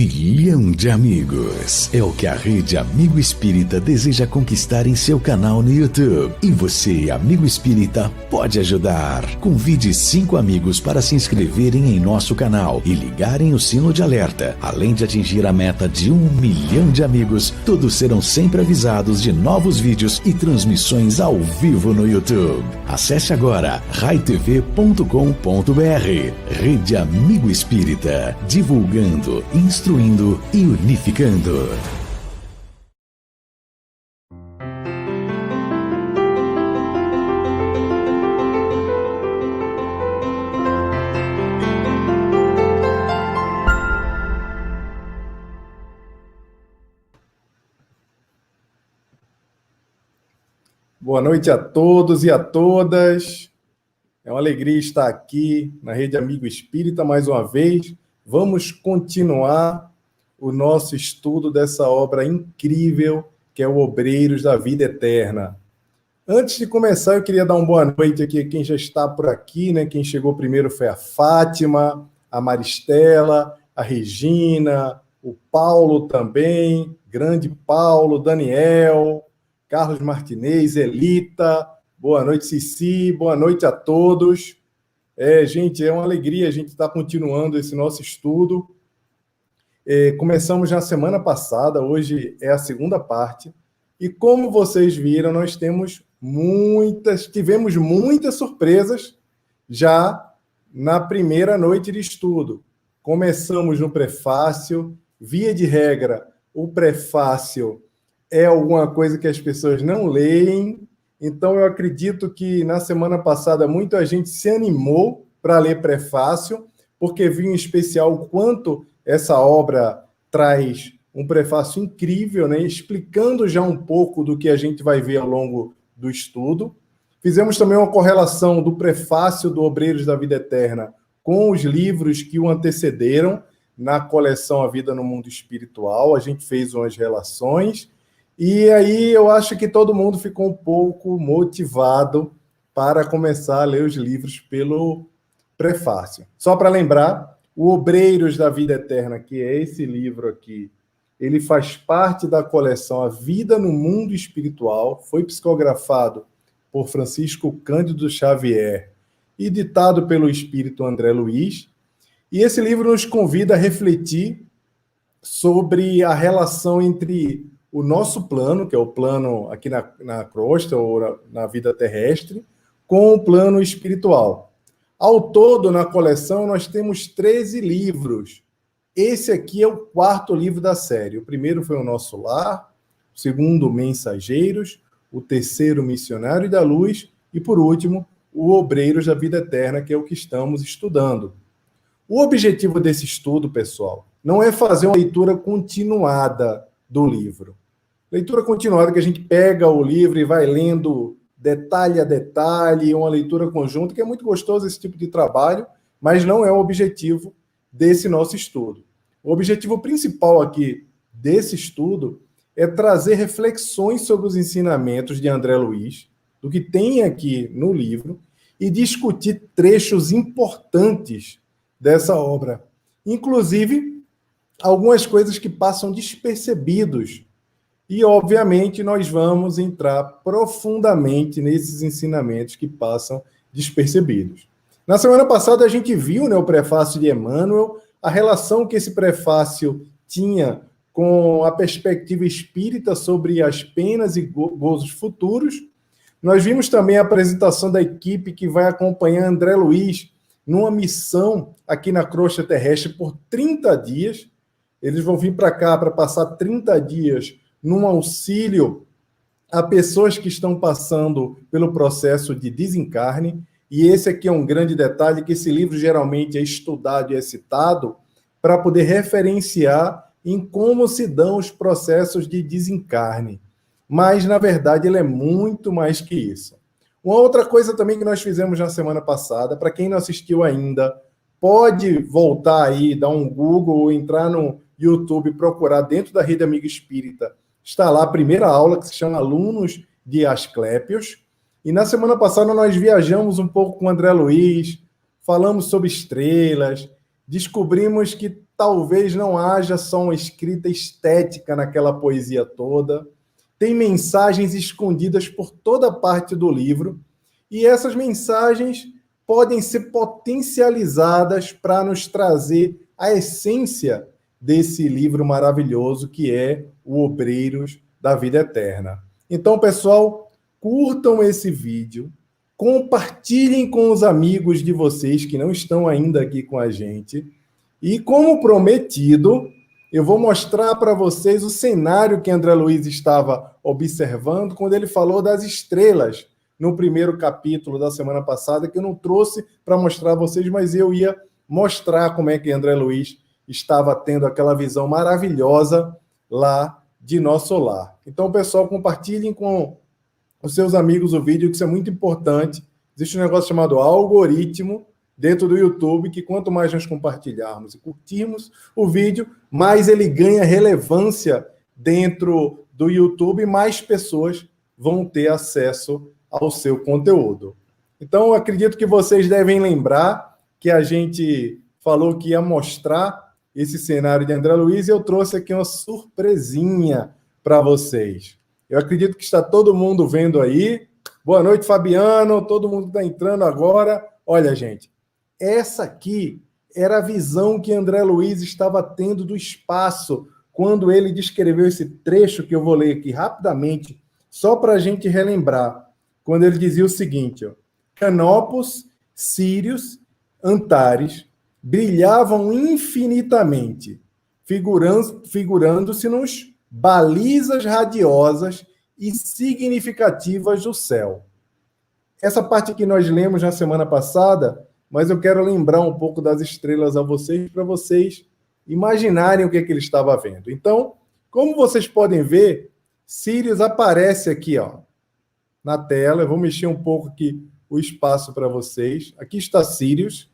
milhão de amigos. É o que a Rede Amigo Espírita deseja conquistar em seu canal no YouTube. E você, amigo espírita, pode ajudar. Convide 5 amigos para se inscreverem em nosso canal e ligarem o sino de alerta. Além de atingir a meta de 1 milhão de amigos, todos serão sempre avisados de novos vídeos e transmissões ao vivo no YouTube. Acesse agora raitv.com.br. Rede Amigo Espírita, divulgando, instruindo e unificando. Boa noite a todos e a todas. É uma alegria estar aqui na Rede Amigo Espírita mais uma vez. Vamos continuar o nosso estudo dessa obra incrível que é o Obreiros da Vida Eterna. Antes de começar, eu queria dar uma boa noite aqui a quem já está por aqui, né? Quem chegou primeiro foi a Fátima, a Maristela, a Regina, o Paulo também, grande Paulo, Daniel, Carlos Martinez, Elita, boa noite, Cici, boa noite a todos. Gente, é uma alegria a gente estar continuando esse nosso estudo. Começamos na semana passada, hoje é a segunda parte, e como vocês viram, nós tivemos muitas surpresas já na primeira noite de estudo. Começamos no prefácio, via de regra, o prefácio é alguma coisa que as pessoas não leem, então eu acredito que na semana passada muita gente se animou para ler prefácio, porque viu em especial o quanto essa obra traz um prefácio incrível, né, explicando já um pouco do que a gente vai ver ao longo do estudo. Fizemos também uma correlação do prefácio do Obreiros da Vida Eterna com os livros que o antecederam na coleção A Vida no Mundo Espiritual. A gente fez umas relações. E aí eu acho que todo mundo ficou um pouco motivado para começar a ler os livros pelo prefácio. Só para lembrar, o Obreiros da Vida Eterna, que é esse livro aqui, ele faz parte da coleção A Vida no Mundo Espiritual, foi psicografado por Francisco Cândido Xavier e ditado pelo espírito André Luiz. E esse livro nos convida a refletir sobre a relação entre o nosso plano, que é o plano aqui na crosta, ou na vida terrestre, com o plano espiritual. Ao todo, na coleção, nós temos 13 livros. Esse aqui é o 4º livro da série. O primeiro foi O Nosso Lar, o segundo, Mensageiros, o terceiro, Missionário da Luz, e, por último, o Obreiros da Vida Eterna, que é o que estamos estudando. O objetivo desse estudo, pessoal, não é fazer uma leitura continuada do livro. Leitura continuada que a gente pega o livro e vai lendo detalhe a detalhe, uma leitura conjunta, que é muito gostoso esse tipo de trabalho, mas não é o objetivo desse nosso estudo. O objetivo principal aqui desse estudo é trazer reflexões sobre os ensinamentos de André Luiz, do que tem aqui no livro, e discutir trechos importantes dessa obra. Inclusive, algumas coisas que passam despercebidos. E, obviamente, nós vamos entrar profundamente nesses ensinamentos que passam despercebidos. Na semana passada, a gente viu, né, o prefácio de Emmanuel, a relação que esse prefácio tinha com a perspectiva espírita sobre as penas e gozos futuros. Nós vimos também a apresentação da equipe que vai acompanhar André Luiz numa missão aqui na crosta terrestre por 30 dias. Eles vão vir para cá para passar 30 dias num auxílio a pessoas que estão passando pelo processo de desencarne. E esse aqui é um grande detalhe, que esse livro geralmente é estudado e é citado para poder referenciar em como se dão os processos de desencarne. Mas, na verdade, ele é muito mais que isso. Uma outra coisa também que nós fizemos na semana passada, para quem não assistiu ainda, pode voltar aí, dar um Google ou entrar no YouTube, procurar dentro da Rede Amigo Espírita. Está lá a primeira aula, que se chama Alunos de Asclépios. E na semana passada nós viajamos um pouco com o André Luiz, falamos sobre estrelas, descobrimos que talvez não haja só uma escrita estética naquela poesia toda, tem mensagens escondidas por toda parte do livro, e essas mensagens podem ser potencializadas para nos trazer a essência desse livro maravilhoso que é o Obreiros da Vida Eterna. Então, pessoal, curtam esse vídeo, compartilhem com os amigos de vocês que não estão ainda aqui com a gente, e como prometido, eu vou mostrar para vocês o cenário que André Luiz estava observando quando ele falou das estrelas no primeiro capítulo da semana passada, que eu não trouxe para mostrar a vocês, mas eu ia mostrar como é que André Luiz estava tendo aquela visão maravilhosa lá de nosso lar. Então, pessoal, compartilhem com os seus amigos o vídeo, que isso é muito importante. Existe um negócio chamado algoritmo dentro do YouTube, que quanto mais nós compartilharmos e curtirmos o vídeo, mais ele ganha relevância dentro do YouTube, mais pessoas vão ter acesso ao seu conteúdo. Então, eu acredito que vocês devem lembrar que a gente falou que ia mostrar esse cenário de André Luiz e eu trouxe aqui uma surpresinha para vocês. Eu acredito que está todo mundo vendo aí. Boa noite, Fabiano, todo mundo está entrando agora. Olha, gente, essa aqui era a visão que André Luiz estava tendo do espaço quando ele descreveu esse trecho que eu vou ler aqui rapidamente, só para a gente relembrar, quando ele dizia o seguinte, ó, Canopus, Sírios, Antares brilhavam infinitamente, figurando-se nos balizas radiosas e significativas do céu. Essa parte que nós lemos na semana passada, mas eu quero lembrar um pouco das estrelas a vocês, para vocês imaginarem o que ele estava vendo. Então, como vocês podem ver, Sírios aparece aqui, ó, na tela. Eu vou mexer um pouco aqui o espaço para vocês. Aqui está Sírios.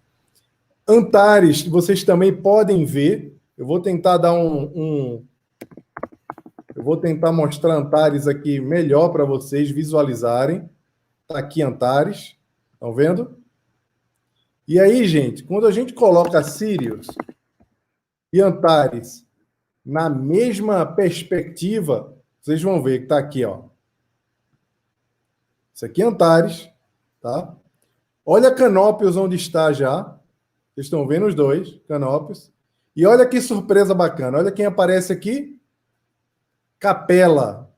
Antares, vocês também podem ver. Eu vou tentar dar eu vou tentar mostrar Antares aqui melhor para vocês visualizarem. Está aqui Antares. Estão vendo? E aí, gente, quando a gente coloca Sírios e Antares na mesma perspectiva, vocês vão ver que está aqui, ó. Isso aqui é Antares, tá? Olha Canópios onde está já. Vocês estão vendo os dois, Canópios. E olha que surpresa bacana. Olha quem aparece aqui. Capela.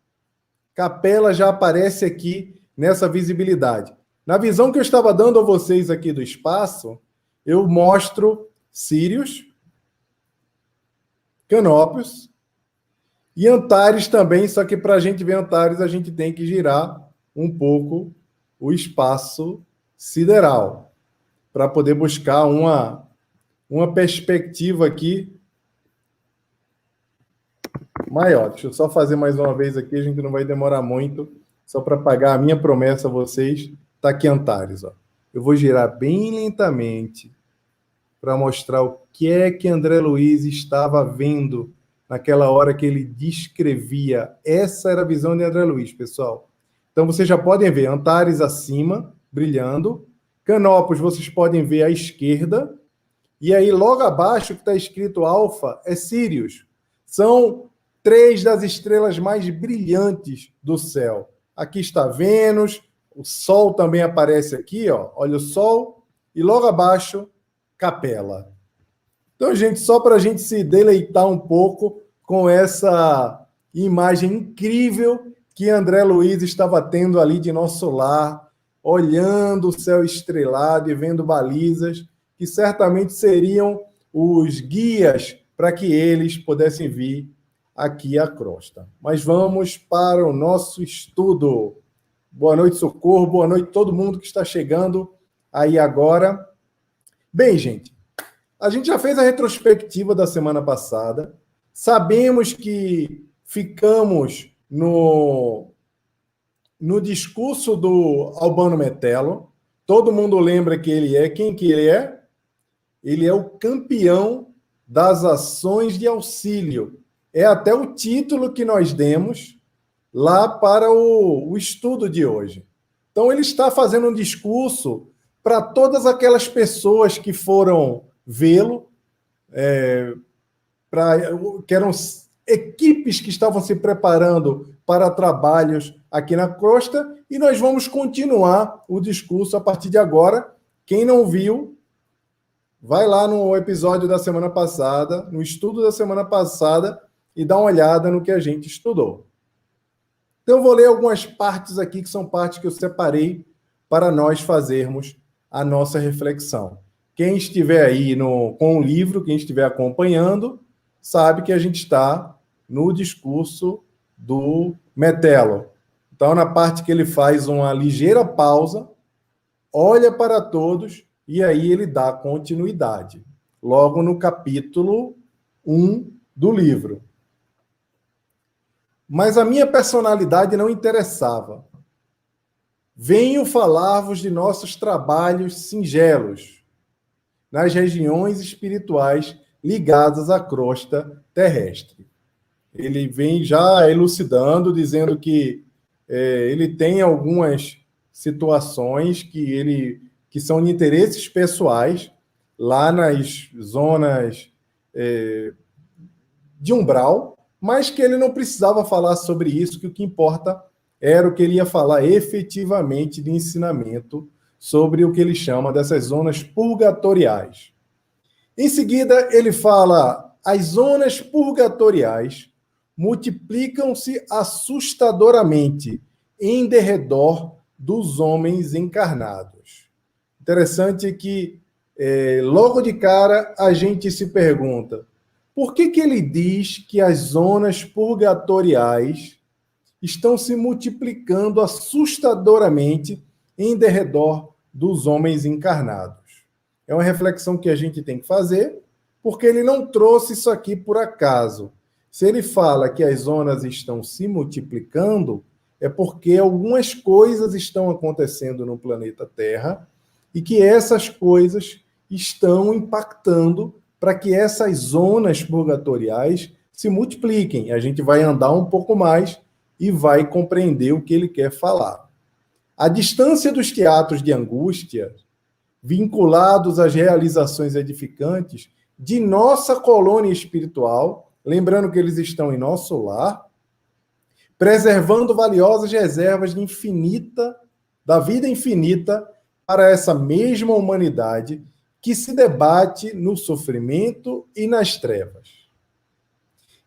Capela já aparece aqui nessa visibilidade. Na visão que eu estava dando a vocês aqui do espaço, eu mostro Sírios, Canópios e Antares também, só que para a gente ver Antares, a gente tem que girar um pouco o espaço sideral para poder buscar uma perspectiva aqui maior. Deixa eu só fazer mais uma vez aqui, a gente não vai demorar muito, só para pagar a minha promessa a vocês. Está aqui Antares, ó. Eu vou girar bem lentamente para mostrar o que é que André Luiz estava vendo naquela hora que ele descrevia. Essa era a visão de André Luiz, pessoal. Então, vocês já podem ver Antares acima, brilhando. Canopus, vocês podem ver à esquerda. E aí, logo abaixo, que está escrito Alfa, é Sírios. São 3 das estrelas mais brilhantes do céu. Aqui está Vênus, o Sol também aparece aqui, ó. Olha o Sol. E logo abaixo, Capela. Então, gente, só para a gente se deleitar um pouco com essa imagem incrível que André Luiz estava tendo ali de nosso lar, olhando o céu estrelado e vendo balizas que certamente seriam os guias para que eles pudessem vir aqui à crosta. Mas vamos para o nosso estudo. Boa noite, Socorro. Boa noite a todo mundo que está chegando aí agora. Bem, gente, a gente já fez a retrospectiva da semana passada. Sabemos que ficamos no discurso do Albano Metello. Todo mundo lembra que ele é. Quem que ele é? Ele é o campeão das ações de auxílio. É até o título que nós demos lá para o estudo de hoje. Então, ele está fazendo um discurso para todas aquelas pessoas que foram vê-lo que eram equipes que estavam se preparando para trabalhos aqui na costa, e nós vamos continuar o discurso a partir de agora. Quem não viu, vai lá no episódio da semana passada, no estudo da semana passada, e dá uma olhada no que a gente estudou. Então, eu vou ler algumas partes aqui, que são partes que eu separei para nós fazermos a nossa reflexão. Quem estiver aí com o livro, quem estiver acompanhando, sabe que a gente está no discurso do Metelo. Então, na parte que ele faz uma ligeira pausa, olha para todos e aí ele dá continuidade. Logo no capítulo 1 do livro. Mas a minha personalidade não interessava. Venho falar-vos de nossos trabalhos singelos nas regiões espirituais ligadas à crosta terrestre. Ele vem já elucidando, dizendo que ele tem algumas situações que são de interesses pessoais lá nas zonas de umbral, mas que ele não precisava falar sobre isso, que o que importa era o que ele ia falar efetivamente de ensinamento sobre o que ele chama dessas zonas purgatoriais. Em seguida, ele fala: as zonas purgatoriais multiplicam-se assustadoramente em derredor dos homens encarnados. Interessante que, logo de cara, a gente se pergunta: por que ele diz que as zonas purgatoriais estão se multiplicando assustadoramente em derredor dos homens encarnados? É uma reflexão que a gente tem que fazer, porque ele não trouxe isso aqui por acaso. Se ele fala que as zonas estão se multiplicando, é porque algumas coisas estão acontecendo no planeta Terra e que essas coisas estão impactando para que essas zonas purgatoriais se multipliquem. A gente vai andar um pouco mais e vai compreender o que ele quer falar. A distância dos teatros de angústia, vinculados às realizações edificantes de nossa colônia espiritual, lembrando que eles estão em nosso lar, preservando valiosas reservas da vida infinita para essa mesma humanidade que se debate no sofrimento e nas trevas.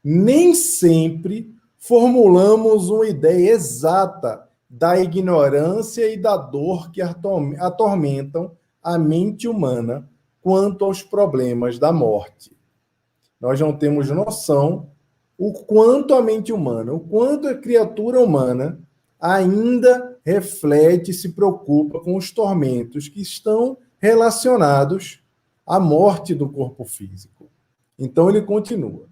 Nem sempre formulamos uma ideia exata da ignorância e da dor que atormentam a mente humana quanto aos problemas da morte. Nós não temos noção o quanto a mente humana, o quanto a criatura humana ainda reflete e se preocupa com os tormentos que estão relacionados à morte do corpo físico. Então ele continua: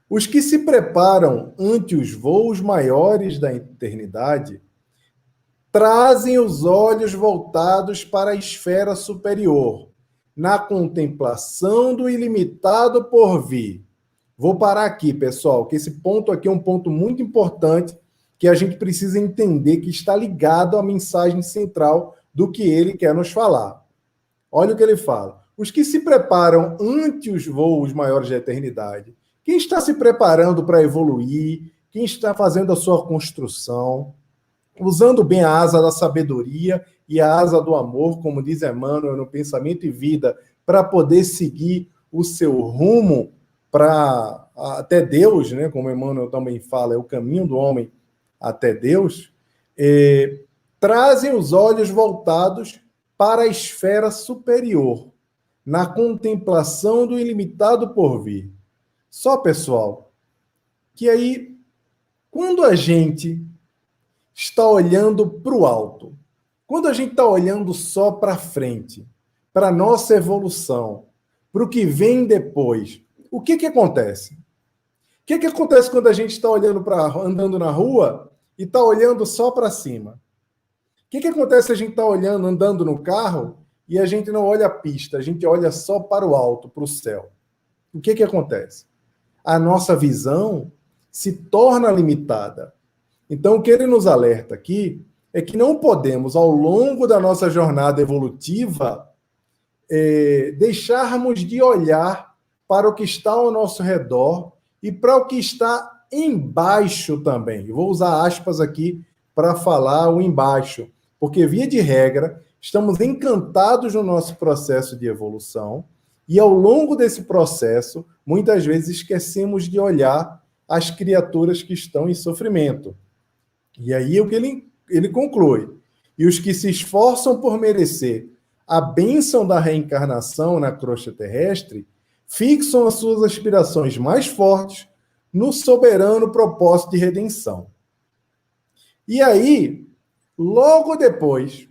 os que se preparam ante os voos maiores da eternidade trazem os olhos voltados para a esfera superior, na contemplação do ilimitado porvir. Vou parar aqui, pessoal, que esse ponto aqui é um ponto muito importante que a gente precisa entender, que está ligado à mensagem central do que ele quer nos falar. Olha o que ele fala. Os que se preparam ante os voos maiores da eternidade, quem está se preparando para evoluir, quem está fazendo a sua construção, usando bem a asa da sabedoria e a asa do amor, como diz Emmanuel no Pensamento e Vida, para poder seguir o seu rumo até Deus, né? Como Emmanuel também fala, é o caminho do homem até Deus, trazem os olhos voltados para a esfera superior, na contemplação do ilimitado porvir. Só, pessoal, que aí, quando a gente está olhando para o alto, quando a gente está olhando só para frente, para a nossa evolução, para o que vem depois, o que acontece? O que acontece quando a gente está andando na rua e está olhando só para cima? O que acontece se a gente está andando no carro e a gente não olha a pista, a gente olha só para o alto, para o céu? O que acontece? A nossa visão se torna limitada. Então, o que ele nos alerta aqui é que não podemos, ao longo da nossa jornada evolutiva, deixarmos de olhar para o que está ao nosso redor e para o que está embaixo também. Eu vou usar aspas aqui para falar o embaixo, porque, via de regra, estamos encantados no nosso processo de evolução e, ao longo desse processo, muitas vezes esquecemos de olhar as criaturas que estão em sofrimento. E aí o que ele conclui. E os que se esforçam por merecer a bênção da reencarnação na crosta terrestre fixam as suas aspirações mais fortes no soberano propósito de redenção. E aí, logo depois,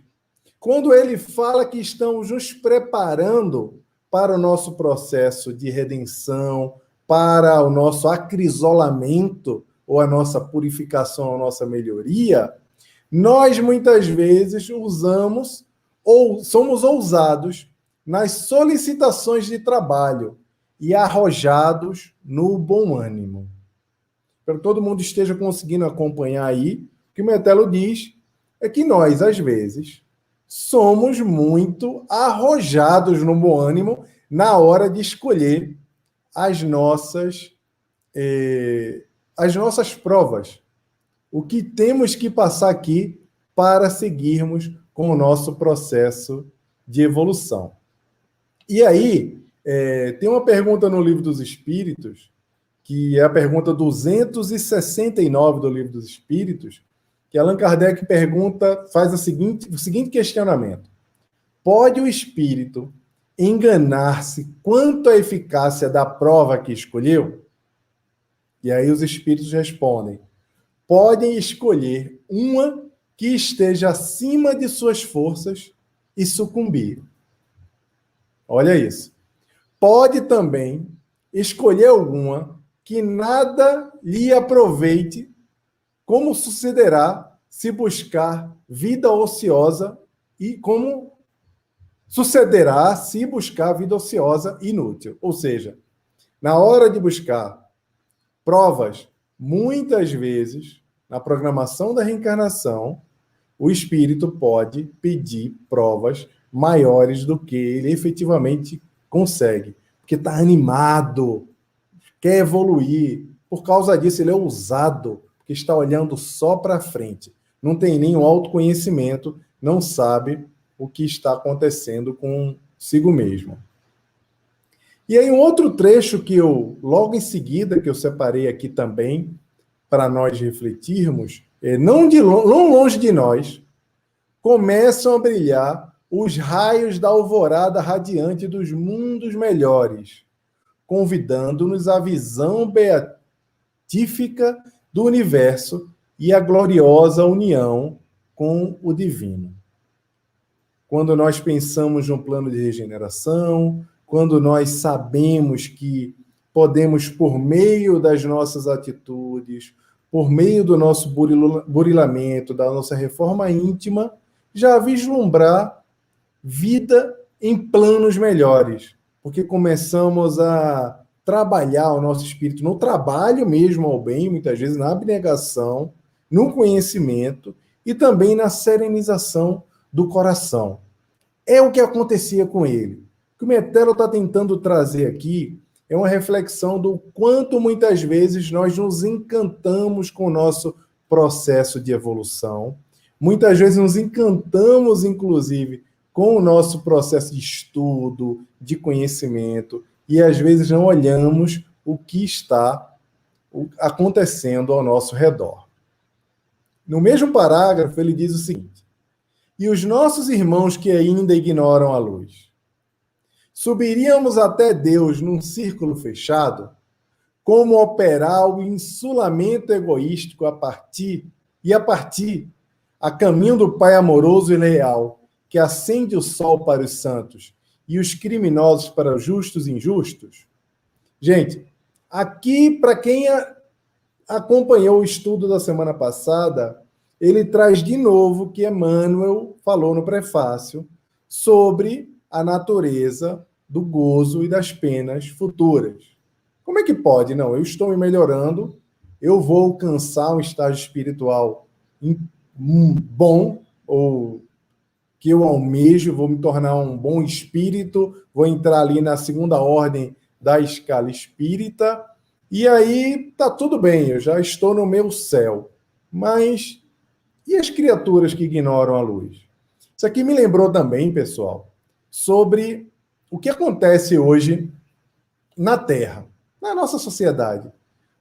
quando ele fala que estamos nos preparando para o nosso processo de redenção, para o nosso acrisolamento, ou a nossa purificação, a nossa melhoria, nós muitas vezes usamos ou somos ousados nas solicitações de trabalho e arrojados no bom ânimo. Espero que todo mundo esteja conseguindo acompanhar aí. O que o Metelo diz é que nós, às vezes, somos muito arrojados no bom ânimo na hora de escolher as nossas provas. O que temos que passar aqui para seguirmos com o nosso processo de evolução. E aí, tem uma pergunta no Livro dos Espíritos, que é a pergunta 269 do Livro dos Espíritos, que Allan Kardec faz o seguinte questionamento. Pode o espírito enganar-se quanto à eficácia da prova que escolheu? E aí os espíritos respondem, podem escolher uma que esteja acima de suas forças e sucumbir. Olha isso. Pode também escolher alguma que nada lhe aproveite, como sucederá se buscar vida ociosa e como sucederá se buscar vida ociosa inútil. Ou seja, na hora de buscar provas, muitas vezes, na programação da reencarnação, o espírito pode pedir provas maiores do que ele efetivamente consegue, porque está animado, quer evoluir. Por causa disso, ele é ousado, porque está olhando só para frente. Não tem nenhum autoconhecimento, não sabe o que está acontecendo consigo mesmo. E aí um outro trecho que logo em seguida, que eu separei aqui também, para nós refletirmos, não longe de nós, começam a brilhar os raios da alvorada radiante dos mundos melhores, convidando-nos à visão beatífica do universo e à gloriosa união com o divino. Quando nós pensamos num plano de regeneração, quando nós sabemos que podemos, por meio das nossas atitudes, por meio do nosso burilamento, da nossa reforma íntima, já vislumbrar vida em planos melhores, porque começamos a trabalhar o nosso espírito no trabalho mesmo ao bem, muitas vezes na abnegação, no conhecimento e também na serenização do coração. É o que acontecia com ele. O que o Metelo está tentando trazer aqui é uma reflexão do quanto muitas vezes nós nos encantamos com o nosso processo de evolução. Muitas vezes nos encantamos, inclusive, com o nosso processo de estudo, de conhecimento, e às vezes não olhamos o que está acontecendo ao nosso redor. No mesmo parágrafo, ele diz o seguinte: e os nossos irmãos que ainda ignoram a luz, subiríamos até Deus num círculo fechado? Como operar o insulamento egoístico a partir, a caminho do Pai amoroso e leal, que acende o sol para os santos e os criminosos para os justos e injustos? Gente, aqui, para quem acompanhou o estudo da semana passada, ele traz de novo que Emmanuel falou no prefácio sobre a natureza do gozo e das penas futuras. Como é que pode? Não, eu estou me melhorando, eu vou alcançar um estágio espiritual bom, ou que eu almejo, vou me tornar um bom espírito, vou entrar ali na segunda ordem da escala espírita, e aí tá tudo bem, eu já estou no meu céu. Mas e as criaturas que ignoram a luz? Isso aqui me lembrou também, pessoal, sobre o que acontece hoje na Terra, na nossa sociedade.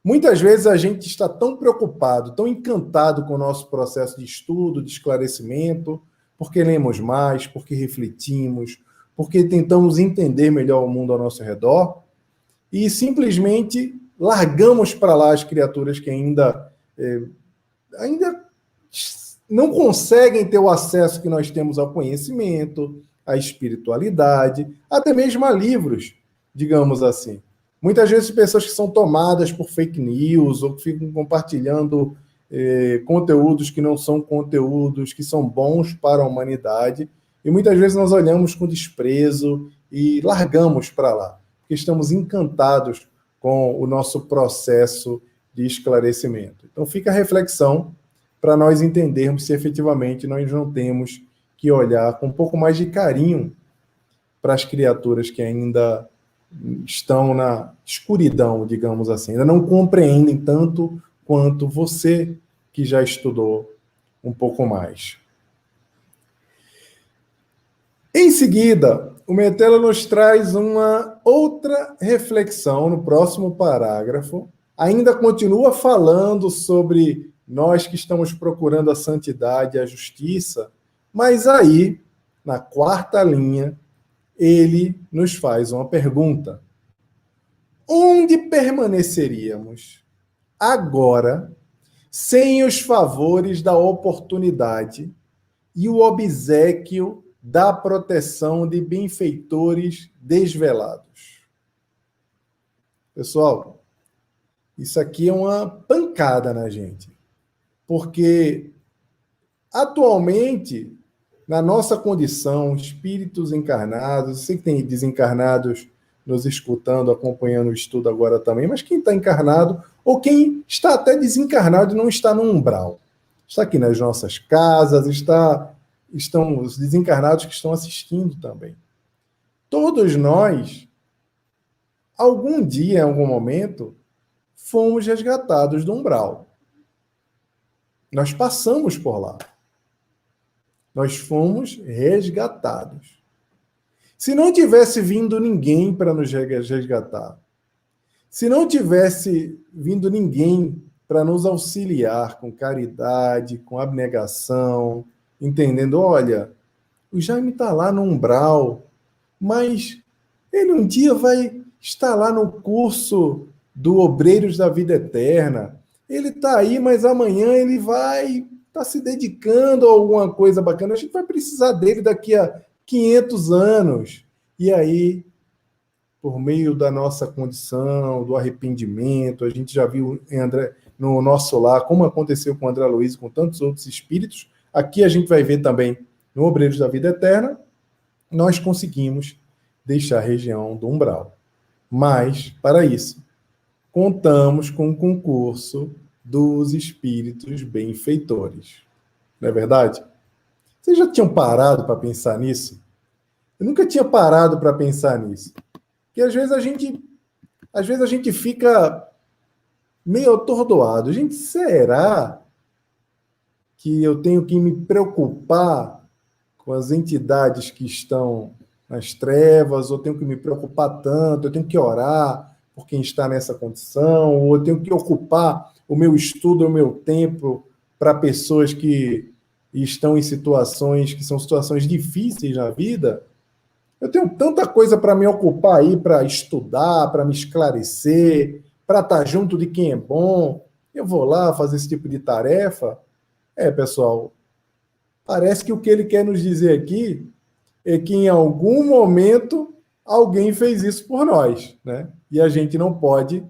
Muitas vezes a gente está tão preocupado, tão encantado com o nosso processo de estudo, de esclarecimento, porque lemos mais, porque refletimos, porque tentamos entender melhor o mundo ao nosso redor, e simplesmente largamos para lá as criaturas que ainda não conseguem ter o acesso que nós temos ao conhecimento, à espiritualidade, até mesmo a livros, digamos assim. Muitas vezes pessoas que são tomadas por fake news ou que ficam compartilhando conteúdos que não são conteúdos que são bons para a humanidade, e muitas vezes nós olhamos com desprezo e largamos para lá, porque estamos encantados com o nosso processo de esclarecimento. Então fica a reflexão para nós entendermos se efetivamente nós não temos que olhar com um pouco mais de carinho para as criaturas que ainda estão na escuridão, digamos assim, ainda não compreendem tanto quanto você que já estudou um pouco mais. Em seguida, o Metelo nos traz uma outra reflexão no próximo parágrafo. Ainda continua falando sobre nós que estamos procurando a santidade e a justiça, mas aí, na quarta linha, ele nos faz uma pergunta. Onde permaneceríamos agora sem os favores da oportunidade e o obséquio da proteção de benfeitores desvelados? Pessoal, isso aqui é uma pancada na gente, porque atualmente, na nossa condição, espíritos encarnados, eu sei que tem desencarnados nos escutando, acompanhando o estudo agora também, mas quem está encarnado, ou quem está até desencarnado e não está no umbral, está aqui nas nossas casas, estão os desencarnados que estão assistindo também. Todos nós, algum dia, em algum momento, fomos resgatados do umbral. Nós passamos por lá. Nós fomos resgatados. Se não tivesse vindo ninguém para nos resgatar, se não tivesse vindo ninguém para nos auxiliar com caridade, com abnegação, entendendo, olha, o Jaime está lá no umbral, mas ele um dia vai estar lá no curso do Obreiros da Vida Eterna. Ele está aí, mas amanhã ele vai estar se dedicando a alguma coisa bacana. A gente vai precisar dele daqui a 500 anos. E aí, por meio da nossa condição, do arrependimento, a gente já viu no nosso lar, como aconteceu com o André Luiz e com tantos outros espíritos. Aqui a gente vai ver também no Obreiros da Vida Eterna, nós conseguimos deixar a região do umbral. Mas, para isso, contamos com o concurso dos espíritos benfeitores. Não é verdade? Vocês já tinham parado para pensar nisso? Eu nunca tinha parado para pensar nisso. Porque às vezes a gente fica meio atordoado. Gente, será que eu tenho que me preocupar com as entidades que estão nas trevas, ou tenho que me preocupar tanto, eu tenho que orar por quem está nessa condição, ou eu tenho que ocupar o meu estudo, o meu tempo para pessoas que estão em situações que são situações difíceis na vida? Eu tenho tanta coisa para me ocupar aí, para estudar, para me esclarecer, para estar junto de quem é bom. Eu vou lá fazer esse tipo de tarefa? Pessoal, parece que o que ele quer nos dizer aqui é que em algum momento alguém fez isso por nós, né? E a gente não pode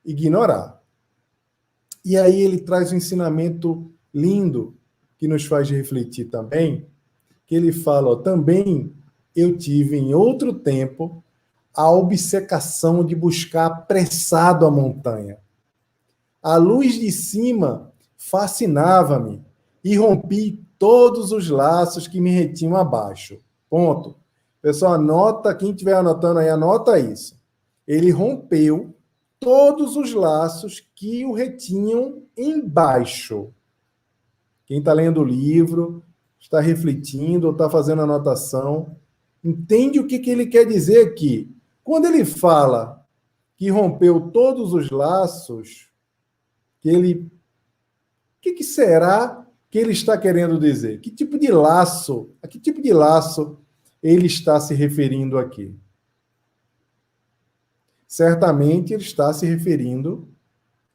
ignorar. E aí ele traz um ensinamento lindo que nos faz refletir também, que ele fala, também eu tive em outro tempo a obcecação de buscar apressado a montanha. A luz de cima fascinava-me e rompi todos os laços que me retinham abaixo. Ponto. Pessoal, anota, quem estiver anotando aí, anota isso. Ele rompeu todos os laços que o retinham embaixo. Quem está lendo o livro, está refletindo ou está fazendo anotação, entende o que ele quer dizer aqui. Quando ele fala que rompeu todos os laços, o que será que ele está querendo dizer? Que tipo de laço? A que tipo de laço ele está se referindo aqui? Certamente ele está se referindo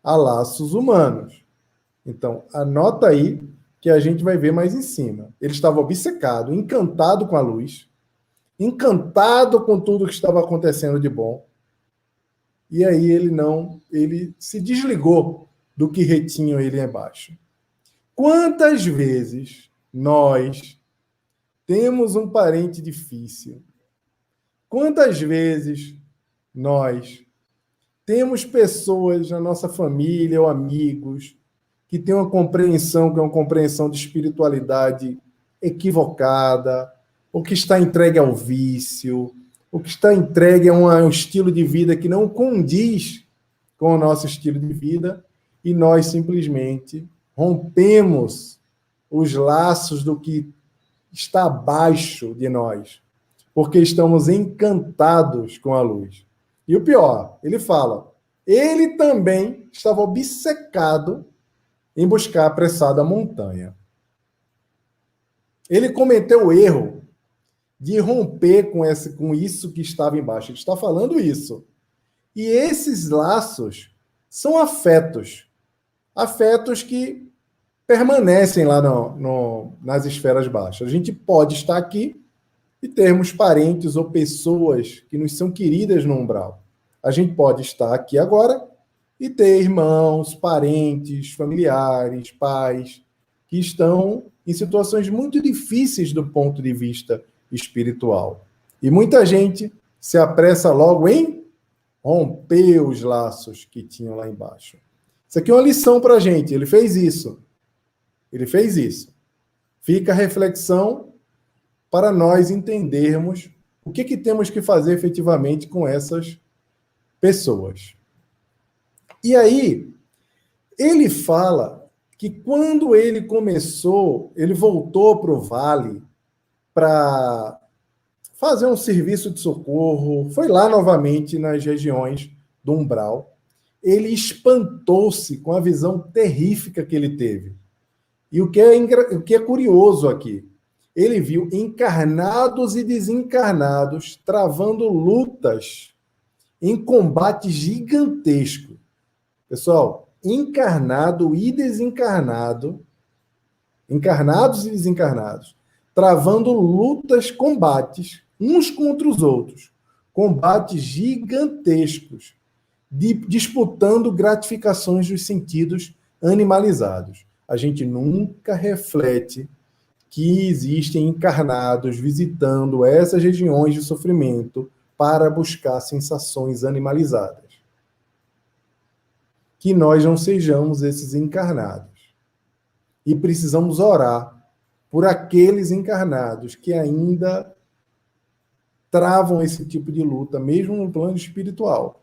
a laços humanos. Então, anota aí que a gente vai ver mais em cima. Ele estava obcecado, encantado com a luz, encantado com tudo que estava acontecendo de bom. E aí ele se desligou do que retinha ele embaixo. Quantas vezes nós temos um parente difícil? Quantas vezes nós temos pessoas na nossa família ou amigos que têm uma compreensão, que é uma compreensão de espiritualidade equivocada, ou que está entregue ao vício, ou que está entregue a um estilo de vida que não condiz com o nosso estilo de vida, e nós simplesmente rompemos os laços do que está abaixo de nós, porque estamos encantados com a luz. E o pior, ele fala, ele também estava obcecado em buscar apressado a montanha. Ele cometeu o erro de romper com isso que estava embaixo. Ele está falando isso. E esses laços são afetos. Afetos que permanecem lá nas esferas baixas. A gente pode estar aqui e termos parentes ou pessoas que nos são queridas no umbral. A gente pode estar aqui agora e ter irmãos, parentes, familiares, pais, que estão em situações muito difíceis do ponto de vista espiritual. E muita gente se apressa logo em romper os laços que tinham lá embaixo. Isso aqui é uma lição para a gente. Ele fez isso. Ele fez isso. Fica a reflexão para nós entendermos o que temos que fazer efetivamente com essas pessoas. E aí, ele fala que quando ele começou, ele voltou para o vale para fazer um serviço de socorro, foi lá novamente nas regiões do umbral, ele espantou-se com a visão terrífica que ele teve. E o que é curioso aqui, ele viu encarnados e desencarnados travando lutas em combate gigantesco. Pessoal, encarnado e desencarnado, encarnados e desencarnados, travando lutas, combates, uns contra os outros, combates gigantescos, disputando gratificações dos sentidos animalizados. A gente nunca reflete que existem encarnados visitando essas regiões de sofrimento para buscar sensações animalizadas. Que nós não sejamos esses encarnados. E precisamos orar por aqueles encarnados que ainda travam esse tipo de luta, mesmo no plano espiritual.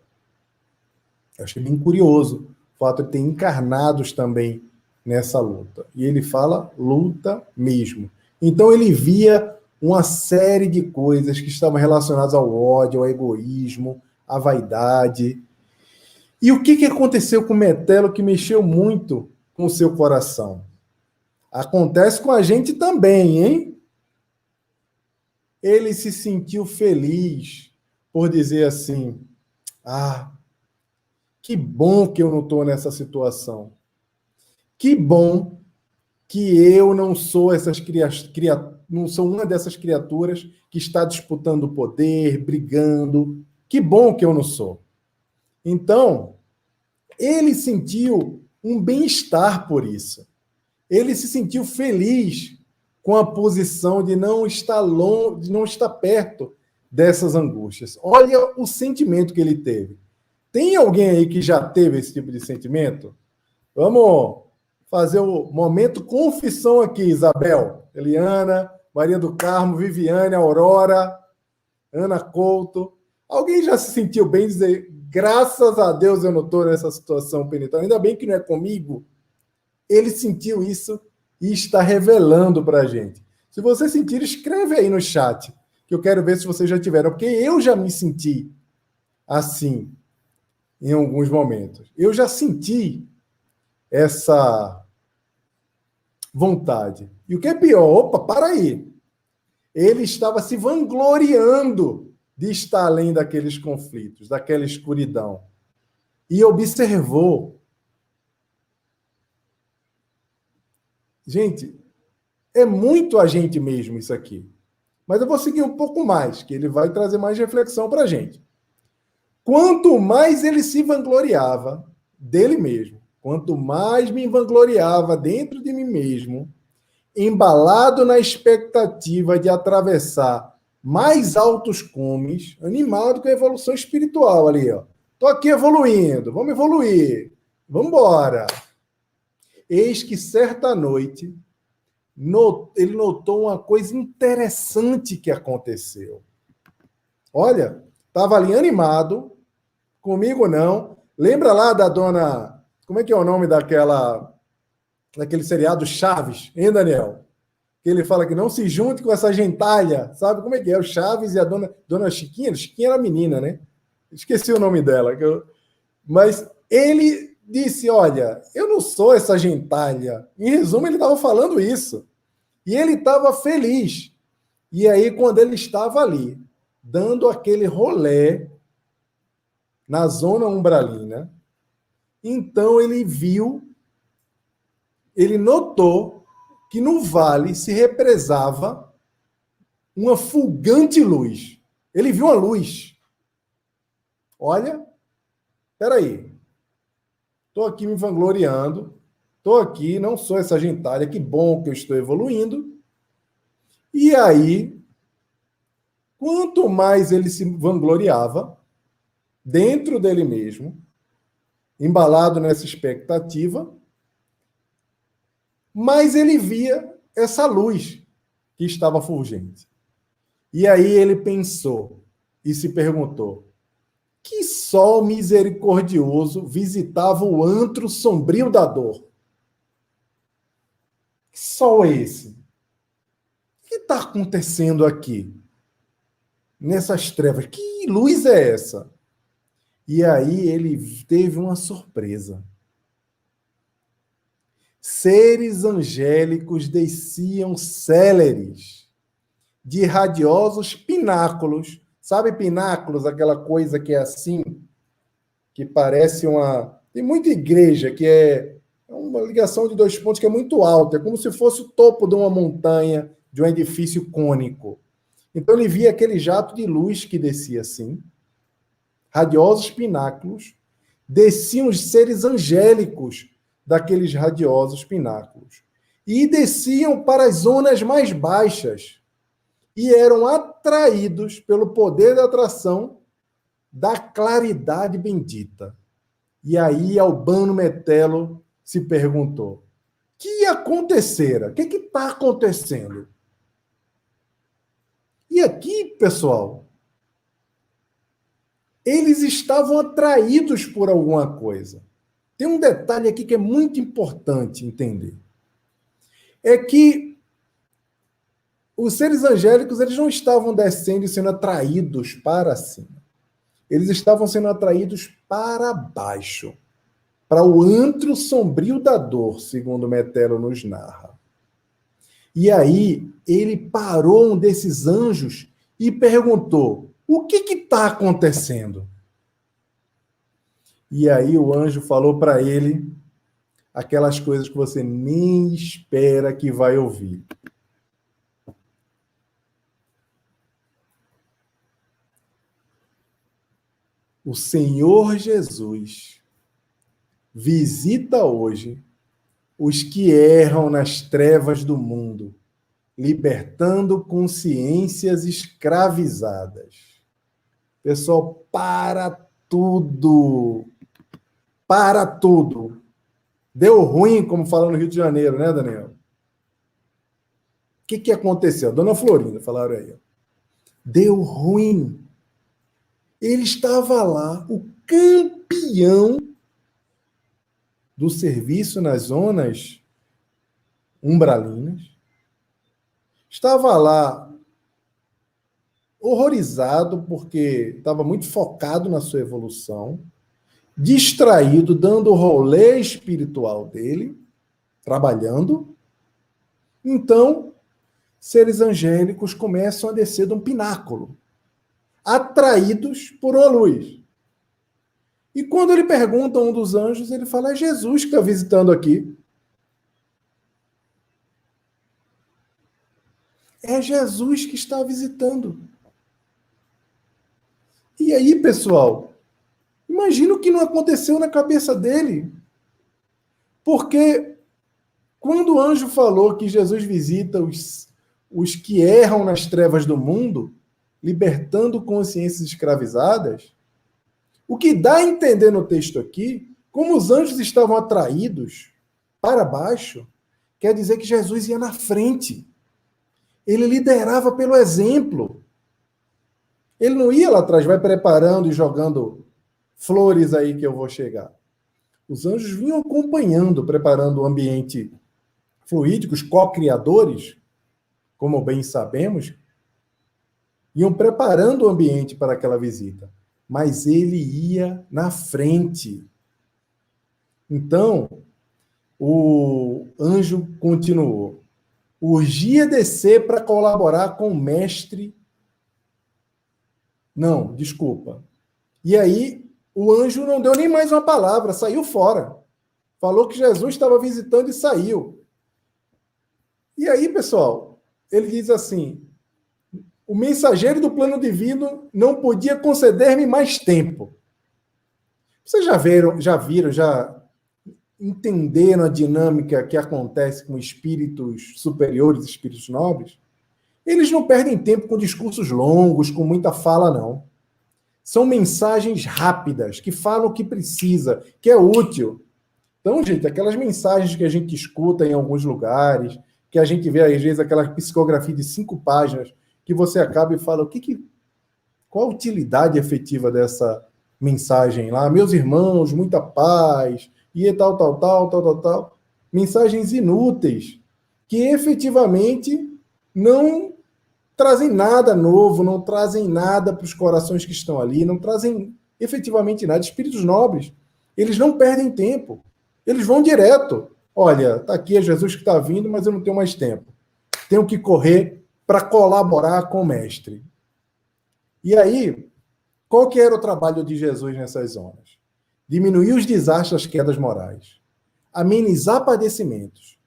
Eu achei bem curioso o fato de ter encarnados também nessa luta. E ele fala luta mesmo. Então ele via uma série de coisas que estavam relacionadas ao ódio, ao egoísmo, à vaidade. E o que aconteceu com Metelo que mexeu muito com o seu coração? Acontece com a gente também, hein? Ele se sentiu feliz por dizer assim, que bom que eu não estou nessa situação. Que bom que eu não sou não sou uma dessas criaturas que está disputando poder, brigando. Que bom que eu não sou. Então, ele sentiu um bem-estar por isso. Ele se sentiu feliz com a posição de não estar longe, de não estar perto dessas angústias. Olha o sentimento que ele teve. Tem alguém aí que já teve esse tipo de sentimento? Vamos fazer o momento confissão aqui, Isabel, Eliana, Maria do Carmo, Viviane, Aurora, Ana Couto. Alguém já se sentiu bem dizer, graças a Deus eu não estou nessa situação penitente, ainda bem que não é comigo? Ele sentiu isso e está revelando para a gente. Se você sentir, escreve aí no chat, que eu quero ver se vocês já tiveram, porque eu já me senti assim em alguns momentos. Eu já senti essa vontade. E o que é pior, opa, para aí. Ele estava se vangloriando de estar além daqueles conflitos, daquela escuridão. E observou. Gente, é muito a gente mesmo isso aqui. Mas eu vou seguir um pouco mais, que ele vai trazer mais reflexão para a gente. Quanto mais ele se vangloriava dele mesmo, quanto mais me vangloriava dentro de mim mesmo, embalado na expectativa de atravessar mais altos cumes, animado com a evolução espiritual ali, ó. Tô aqui evoluindo, vamos evoluir, vamos embora. Eis que certa noite ele notou uma coisa interessante que aconteceu. Olha, estava ali animado, comigo não. Lembra lá da dona... Como é que é o nome daquele seriado Chaves, hein, Daniel? Que ele fala que não se junte com essa gentalha. Sabe como é que é? O Chaves e a dona Chiquinha. Chiquinha era menina, né? Esqueci o nome dela. Mas ele disse, olha, eu não sou essa gentalha. Em resumo, ele estava falando isso. E ele estava feliz. E aí, quando ele estava ali, dando aquele rolê na zona umbralina, então ele notou que no vale se represava uma fulgante luz. Ele viu uma luz. Olha, peraí, estou aqui me vangloriando, estou aqui, não sou essa gentalha, que bom que eu estou evoluindo. E aí, quanto mais ele se vangloriava, dentro dele mesmo, embalado nessa expectativa, mais ele via essa luz que estava fulgente. E aí ele pensou e se perguntou, que sol misericordioso visitava o antro sombrio da dor? Que sol é esse? O que está acontecendo aqui? Nessas trevas? Que luz é essa? E aí ele teve uma surpresa. Seres angélicos desciam céleres de radiosos pináculos. Sabe pináculos, aquela coisa que é assim, que parece uma... Tem muita igreja que é uma ligação de 2 pontos que é muito alta, é como se fosse o topo de uma montanha, de um edifício cônico. Então ele via aquele jato de luz que descia assim, radiosos pináculos, desciam os seres angélicos daqueles radiosos pináculos e desciam para as zonas mais baixas e eram atraídos pelo poder da atração da claridade bendita. E aí Albano Metelo se perguntou, que acontecera? O que está acontecendo? E aqui, pessoal, eles estavam atraídos por alguma coisa. Tem um detalhe aqui que é muito importante entender. É que os seres angélicos eles não estavam descendo e sendo atraídos para cima. Eles estavam sendo atraídos para baixo, para o antro sombrio da dor, segundo Metelo nos narra. E aí ele parou um desses anjos e perguntou, o que está acontecendo? E aí o anjo falou para ele aquelas coisas que você nem espera que vai ouvir. O Senhor Jesus visita hoje os que erram nas trevas do mundo, libertando consciências escravizadas. Pessoal, para tudo. Para tudo. Deu ruim, como fala no Rio de Janeiro, né, Daniel? O que aconteceu? Dona Florinda, falaram aí. Deu ruim. Ele estava lá, o campeão do serviço nas zonas umbralinas. Estava lá horrorizado, porque estava muito focado na sua evolução, distraído, dando o rolê espiritual dele, trabalhando. Então, seres angélicos começam a descer de um pináculo, atraídos por uma luz. E quando ele pergunta a um dos anjos, ele fala: é Jesus que está visitando aqui. É Jesus que está visitando. E aí, pessoal, imagina o que não aconteceu na cabeça dele. Porque quando o anjo falou que Jesus visita os que erram nas trevas do mundo, libertando consciências escravizadas, o que dá a entender no texto aqui, como os anjos estavam atraídos para baixo, quer dizer que Jesus ia na frente. Ele liderava pelo exemplo. Ele não ia lá atrás, vai preparando e jogando flores aí que eu vou chegar. Os anjos vinham acompanhando, preparando o ambiente fluídico, os co-criadores, como bem sabemos, iam preparando o ambiente para aquela visita. Mas ele ia na frente. Então, o anjo continuou. Urgia descer para colaborar com o mestre. Não, desculpa. E aí, o anjo não deu nem mais uma palavra, saiu fora. Falou que Jesus estava visitando e saiu. E aí, pessoal, ele diz assim: o mensageiro do plano divino não podia conceder-me mais tempo. Vocês já viram, já entenderam a dinâmica que acontece com espíritos superiores, espíritos nobres? Eles não perdem tempo com discursos longos, com muita fala, não. São mensagens rápidas, que falam o que precisa, que é útil. Então, gente, aquelas mensagens que a gente escuta em alguns lugares, que a gente vê, às vezes, aquela psicografia de 5 páginas, que você acaba e fala, qual a utilidade efetiva dessa mensagem lá? Meus irmãos, muita paz, e tal. Mensagens inúteis, que efetivamente não trazem nada novo, não trazem nada para os corações que estão ali, não trazem efetivamente nada. Espíritos nobres, eles não perdem tempo, eles vão direto. Olha, está aqui, é Jesus que está vindo, mas eu não tenho mais tempo. Tenho que correr para colaborar com o mestre. E aí, qual que era o trabalho de Jesus nessas zonas? Diminuir os desastres, as quedas morais, amenizar padecimentos,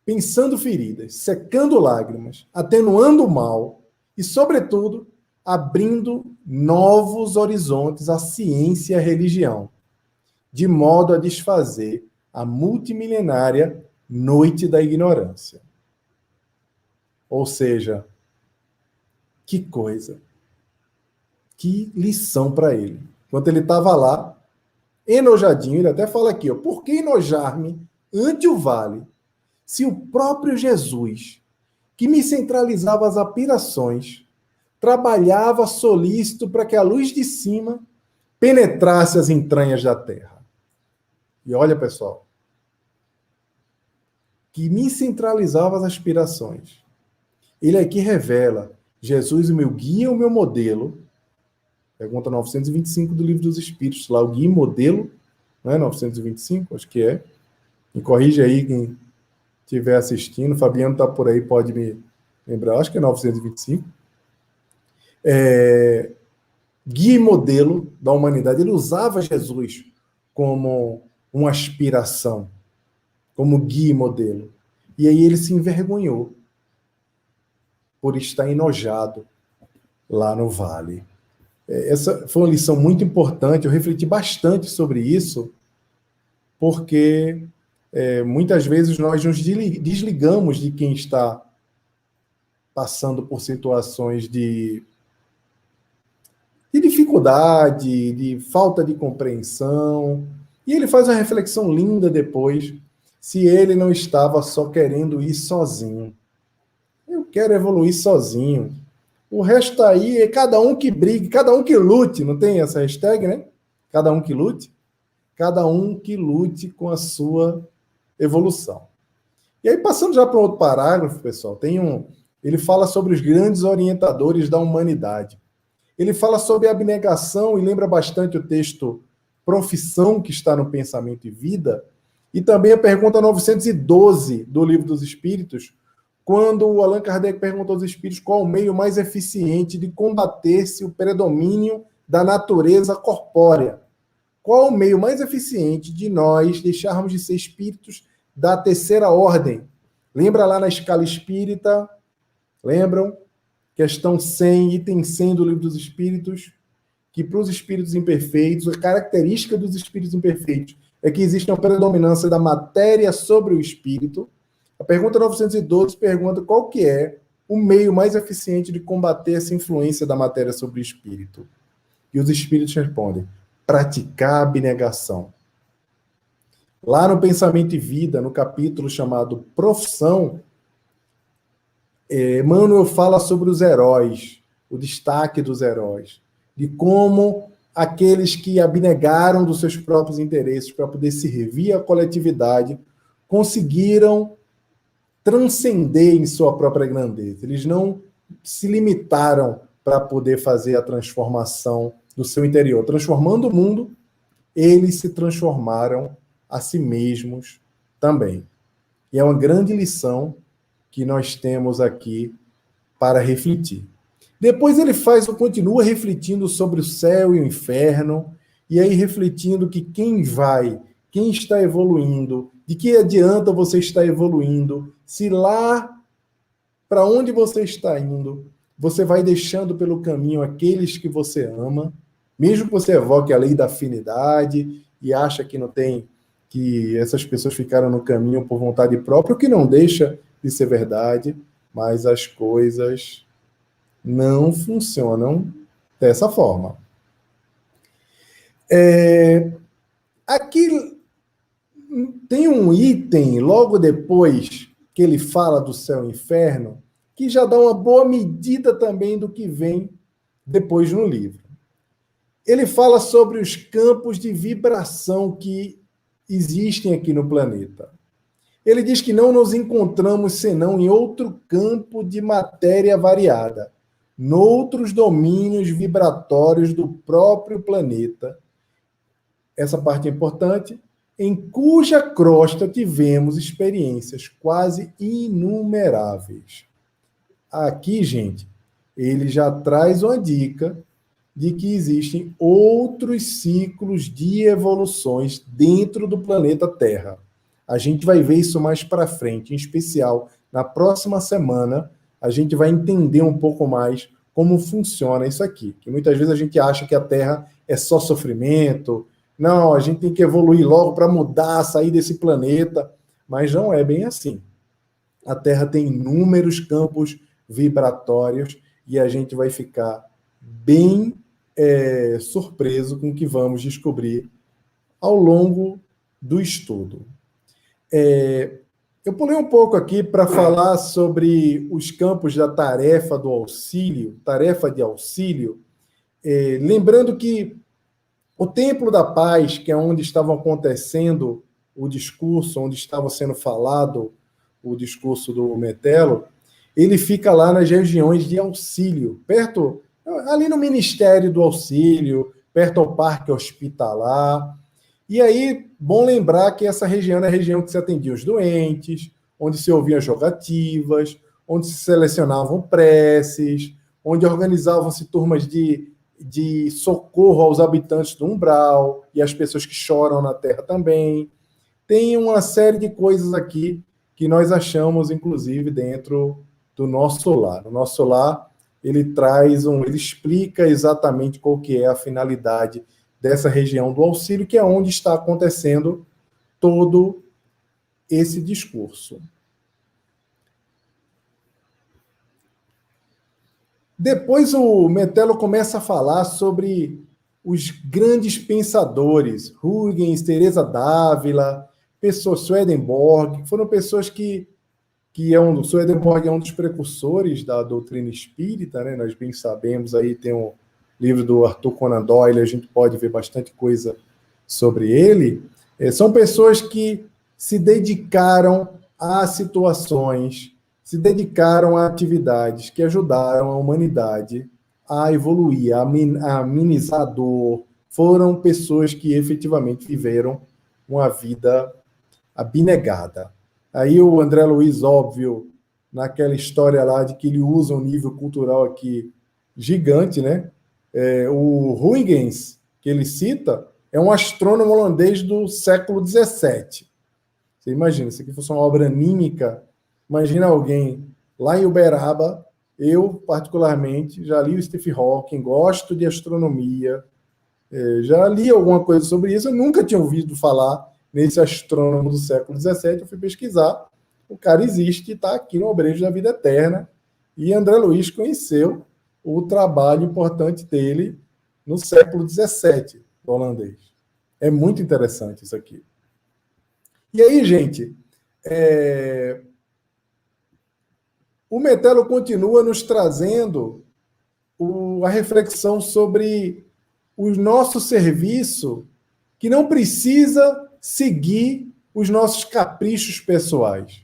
pensando feridas, secando lágrimas, atenuando o mal e, sobretudo, abrindo novos horizontes à ciência e à religião, de modo a desfazer a multimilenária noite da ignorância. Ou seja, que coisa, que lição para ele. Enquanto ele estava lá, enojadinho, ele até fala aqui, por que enojar-me ante o vale, se o próprio Jesus, que me centralizava as aspirações, trabalhava solícito para que a luz de cima penetrasse as entranhas da terra. E olha, pessoal, que me centralizava as aspirações. Ele aqui revela Jesus, o meu guia, o meu modelo. Pergunta 925 do Livro dos Espíritos, lá o guia e modelo, não é 925? Acho que é. Me corrige aí quem estiver assistindo. O Fabiano está por aí, pode me lembrar. Acho que é 925. Guia e modelo da humanidade. Ele usava Jesus como uma aspiração, como guia e modelo. E aí ele se envergonhou por estar enojado lá no vale. Essa foi uma lição muito importante, eu refleti bastante sobre isso, porque muitas vezes nós nos desligamos de quem está passando por situações de dificuldade, de falta de compreensão, e ele faz uma reflexão linda depois, se ele não estava só querendo ir sozinho. Eu quero evoluir sozinho. O resto aí é cada um que brigue, cada um que lute, não tem essa hashtag, né? Cada um que lute. Cada um que lute com a sua evolução. E aí, passando já para um outro parágrafo, pessoal, ele fala sobre os grandes orientadores da humanidade. Ele fala sobre abnegação e lembra bastante o texto Profissão, que está no Pensamento e Vida, e também a pergunta 912 do Livro dos Espíritos, quando o Allan Kardec perguntou aos espíritos qual o meio mais eficiente de combater-se o predomínio da natureza corpórea. Qual o meio mais eficiente de nós deixarmos de ser espíritos da terceira ordem? Lembra lá na escala espírita? Lembram? Questão 100, item 100 do Livro dos Espíritos, que para os espíritos imperfeitos, a característica dos espíritos imperfeitos é que existe uma predominância da matéria sobre o espírito. A pergunta 912 pergunta qual que é o meio mais eficiente de combater essa influência da matéria sobre o espírito. E os espíritos respondem: praticar a abnegação. Lá no Pensamento e Vida, no capítulo chamado Profissão, Emmanuel fala sobre os heróis, o destaque dos heróis, de como aqueles que abnegaram dos seus próprios interesses para poder servir a coletividade conseguiram transcender em sua própria grandeza. Eles não se limitaram para poder fazer a transformação do seu interior. Transformando o mundo, eles se transformaram a si mesmos também. E é uma grande lição que nós temos aqui para refletir. Depois ele continua refletindo sobre o céu e o inferno, e aí refletindo que quem está evoluindo, de que adianta você estar evoluindo, se lá para onde você está indo, você vai deixando pelo caminho aqueles que você ama, mesmo que você evoque a lei da afinidade e acha que não tem, que essas pessoas ficaram no caminho por vontade própria, o que não deixa de ser verdade, mas as coisas não funcionam dessa forma. Aqui tem um item, logo depois que ele fala do céu e inferno, que já dá uma boa medida também do que vem depois no livro. Ele fala sobre os campos de vibração que existem aqui no planeta. Ele diz que não nos encontramos senão em outro campo de matéria variada, noutros domínios vibratórios do próprio planeta. Essa parte é importante, em cuja crosta tivemos experiências quase inumeráveis. Aqui, gente, ele já traz uma dica de que existem outros ciclos de evoluções dentro do planeta Terra. A gente vai ver isso mais para frente, em especial na próxima semana, a gente vai entender um pouco mais como funciona isso aqui. Que muitas vezes a gente acha que a Terra é só sofrimento. Não, a gente tem que evoluir logo para mudar, sair desse planeta. Mas não é bem assim. A Terra tem inúmeros campos vibratórios e a gente vai ficar bem surpreso com o que vamos descobrir ao longo do estudo. Eu pulei um pouco aqui para falar sobre os campos da tarefa do auxílio, tarefa de auxílio, lembrando que o Templo da Paz, que é onde estava acontecendo o discurso, onde estava sendo falado o discurso do Metelo, ele fica lá nas regiões de auxílio, perto, ali no Ministério do Auxílio, perto ao Parque Hospitalar. E aí, bom lembrar que essa região é a região que se atendia os doentes, onde se ouviam jogativas, onde se selecionavam preces, onde organizavam-se turmas de socorro aos habitantes do umbral e às pessoas que choram na terra também. Tem uma série de coisas aqui que nós achamos, inclusive, dentro do nosso lar. O nosso lar, ele explica exatamente qual que é a finalidade dessa região do auxílio, que é onde está acontecendo todo esse discurso. Depois o Metelo começa a falar sobre os grandes pensadores, Huygens, Teresa d'Ávila, pessoas, Swedenborg, foram pessoas que que é o Swedenborg é um dos precursores da doutrina espírita, né? Nós bem sabemos, aí tem o livro do Arthur Conan Doyle, a gente pode ver bastante coisa sobre ele. São pessoas que se dedicaram a situações, se dedicaram a atividades que ajudaram a humanidade a evoluir, a amenizar a dor. Foram pessoas que efetivamente viveram uma vida abnegada. Aí o André Luiz, óbvio, naquela história lá de que ele usa um nível cultural aqui gigante, né? O Huygens, que ele cita, é um astrônomo holandês do século XVII. Você imagina, se aqui fosse uma obra anímica, imagina alguém lá em Uberaba, eu, particularmente, já li o Stephen Hawking, gosto de astronomia, já li alguma coisa sobre isso, eu nunca tinha ouvido falar nesse astrônomo do século XVII, eu fui pesquisar, o cara existe e está aqui no Obreiros da Vida Eterna, e André Luiz conheceu o trabalho importante dele no século XVII, do holandês. É muito interessante isso aqui. E aí, gente, o Metelo continua nos trazendo a reflexão sobre o nosso serviço, que não precisa seguir os nossos caprichos pessoais.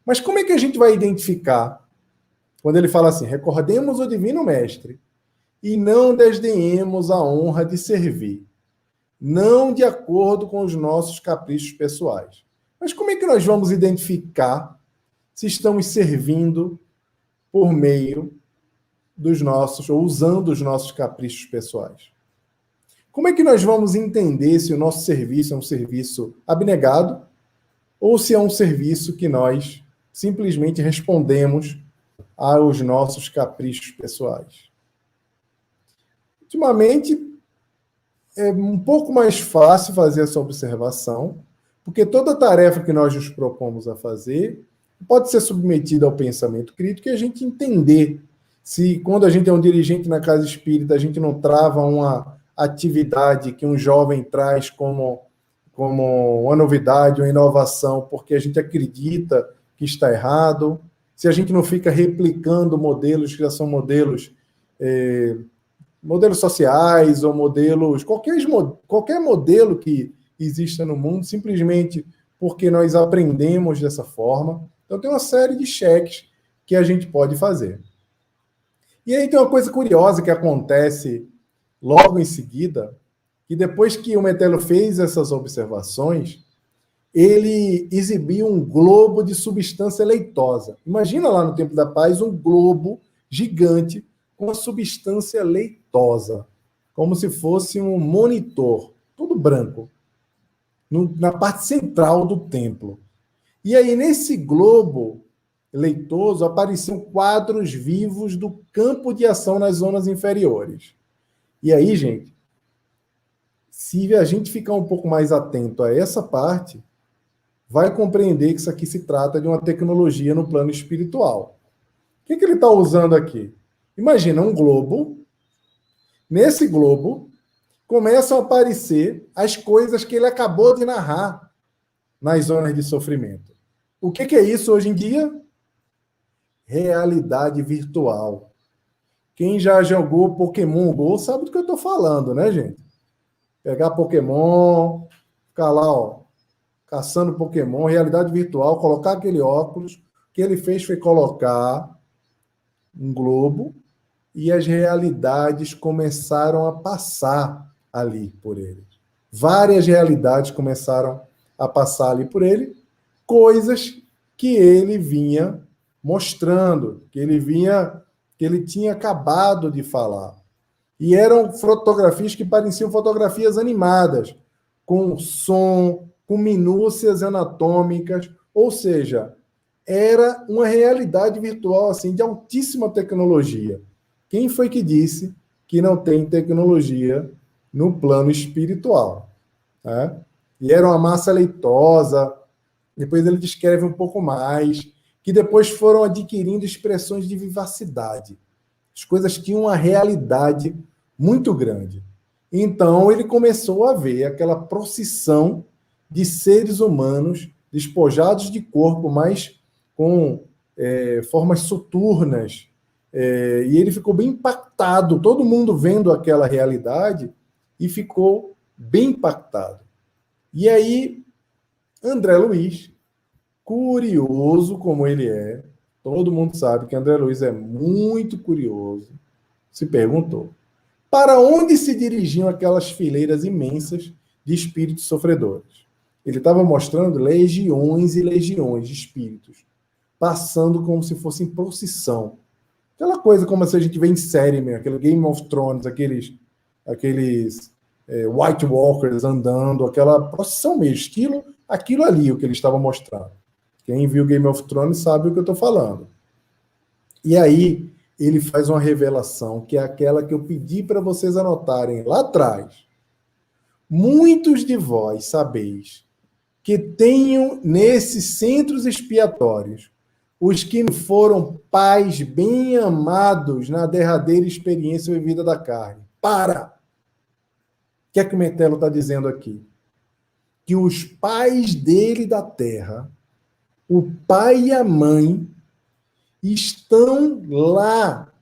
Mas como é que a gente vai identificar quando ele fala assim, recordemos o Divino Mestre e não desdenhemos a honra de servir, não de acordo com os nossos caprichos pessoais. Mas como é que nós vamos identificar se estamos servindo por meio dos nossos, ou usando os nossos caprichos pessoais? Como é que nós vamos entender se o nosso serviço é um serviço abnegado ou se é um serviço que nós simplesmente respondemos aos nossos caprichos pessoais? Ultimamente, é um pouco mais fácil fazer essa observação, porque toda tarefa que nós nos propomos a fazer pode ser submetida ao pensamento crítico e a gente entender se, quando a gente é um dirigente na casa espírita, a gente não trava uma atividade que um jovem traz como uma novidade, uma inovação, porque a gente acredita que está errado, se a gente não fica replicando modelos que já são modelos sociais ou modelos, qualquer modelo que exista no mundo, simplesmente porque nós aprendemos dessa forma. Então, tem uma série de cheques que a gente pode fazer. E aí tem uma coisa curiosa que acontece logo em seguida, que depois que o Metelo fez essas observações, ele exibiu um globo de substância leitosa. Imagina lá no Templo da Paz um globo gigante com uma substância leitosa, como se fosse um monitor, todo branco, na parte central do templo. E aí, nesse globo leitoso, apareciam quadros vivos do campo de ação nas zonas inferiores. E aí, gente, se a gente ficar um pouco mais atento a essa parte, vai compreender que isso aqui se trata de uma tecnologia no plano espiritual. O que ele está usando aqui? Imagina um globo. Nesse globo, começam a aparecer as coisas que ele acabou de narrar nas zonas de sofrimento. O que é isso hoje em dia? Realidade virtual. Quem já jogou Pokémon Go sabe do que eu estou falando, né, gente? Pegar Pokémon, ficar lá, ó, caçando Pokémon, realidade virtual, colocar aquele óculos. O que ele fez foi colocar um globo e as realidades começaram a passar ali por ele. Várias realidades começaram a passar ali por ele, coisas que ele vinha mostrando, que ele tinha acabado de falar. E eram fotografias que pareciam fotografias animadas, com som, com minúcias anatômicas, ou seja, era uma realidade virtual assim de altíssima tecnologia. Quem foi que disse que não tem tecnologia no plano espiritual? Né? E era uma massa leitosa. Depois ele descreve um pouco mais, que depois foram adquirindo expressões de vivacidade. As coisas tinham uma realidade muito grande. Então ele começou a ver aquela procissão de seres humanos despojados de corpo, mas com formas soturnas, e ele ficou bem impactado, todo mundo vendo aquela realidade, e ficou bem impactado. E aí, André Luiz, curioso como ele é, todo mundo sabe que André Luiz é muito curioso, se perguntou: para onde se dirigiam aquelas fileiras imensas de espíritos sofredores? Ele estava mostrando legiões e legiões de espíritos, passando como se fossem procissão. Aquela coisa como se a gente vê em série mesmo, aquele Game of Thrones, aqueles White Walkers andando, aquela procissão mesmo, aquilo ali, o que ele estava mostrando. Quem viu Game of Thrones sabe o que eu estou falando. E aí, ele faz uma revelação, que é aquela que eu pedi para vocês anotarem lá atrás. Muitos de vós sabeis que tenho nesses centros expiatórios os que foram pais bem amados na derradeira experiência vivida da carne. Para! O que é que o Metelo está dizendo aqui? Que os pais dele da terra, o pai e a mãe, estão lá,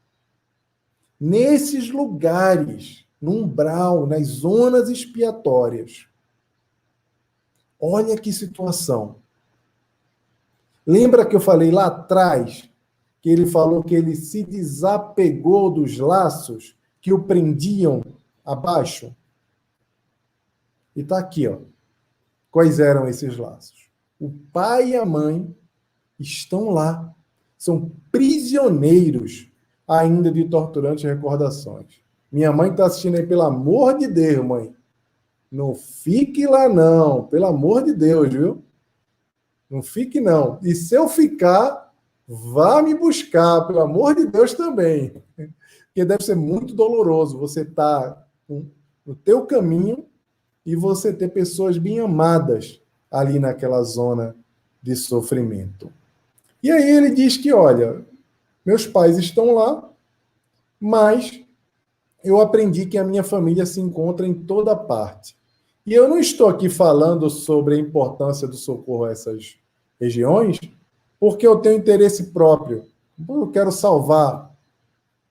nesses lugares, no umbral, nas zonas expiatórias. Olha que situação. Lembra que eu falei lá atrás, que ele falou que ele se desapegou dos laços que o prendiam abaixo? E está aqui, ó. Quais eram esses laços? O pai e a mãe estão lá. São prisioneiros ainda de torturantes recordações. Minha mãe está assistindo aí, pelo amor de Deus, mãe. Não fique lá, não. Pelo amor de Deus, viu? Não fique, não. E se eu ficar, vá me buscar, pelo amor de Deus também. Porque deve ser muito doloroso você estar no teu caminho e você ter pessoas bem amadas ali naquela zona de sofrimento. E aí ele diz que, olha, meus pais estão lá, mas eu aprendi que a minha família se encontra em toda parte. E eu não estou aqui falando sobre a importância do socorro a essas regiões, porque eu tenho interesse próprio. Eu quero salvar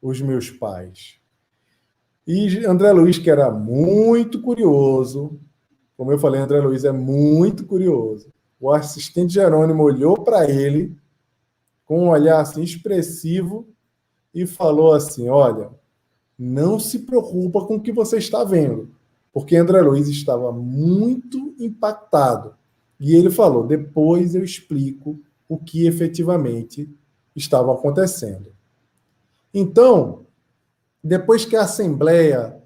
os meus pais. E André Luiz, que era muito curioso, como eu falei, André Luiz é muito curioso. O assistente Jerônimo olhou para ele com um olhar assim expressivo e falou assim: olha, não se preocupa com o que você está vendo, porque André Luiz estava muito impactado. E ele falou: depois eu explico o que efetivamente estava acontecendo. Então, depois que a Assembleia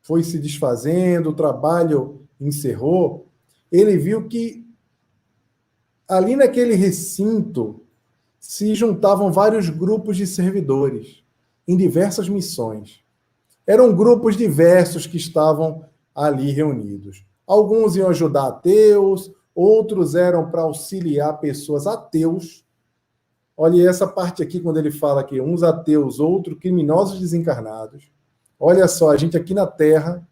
foi se desfazendo, o trabalho encerrou, ele viu que ali naquele recinto se juntavam vários grupos de servidores em diversas missões. Eram grupos diversos que estavam ali reunidos. Alguns iam ajudar ateus, outros eram para auxiliar pessoas ateus. Olha essa parte aqui, quando ele fala que uns ateus, outros criminosos desencarnados. Olha só, a gente aqui na Terra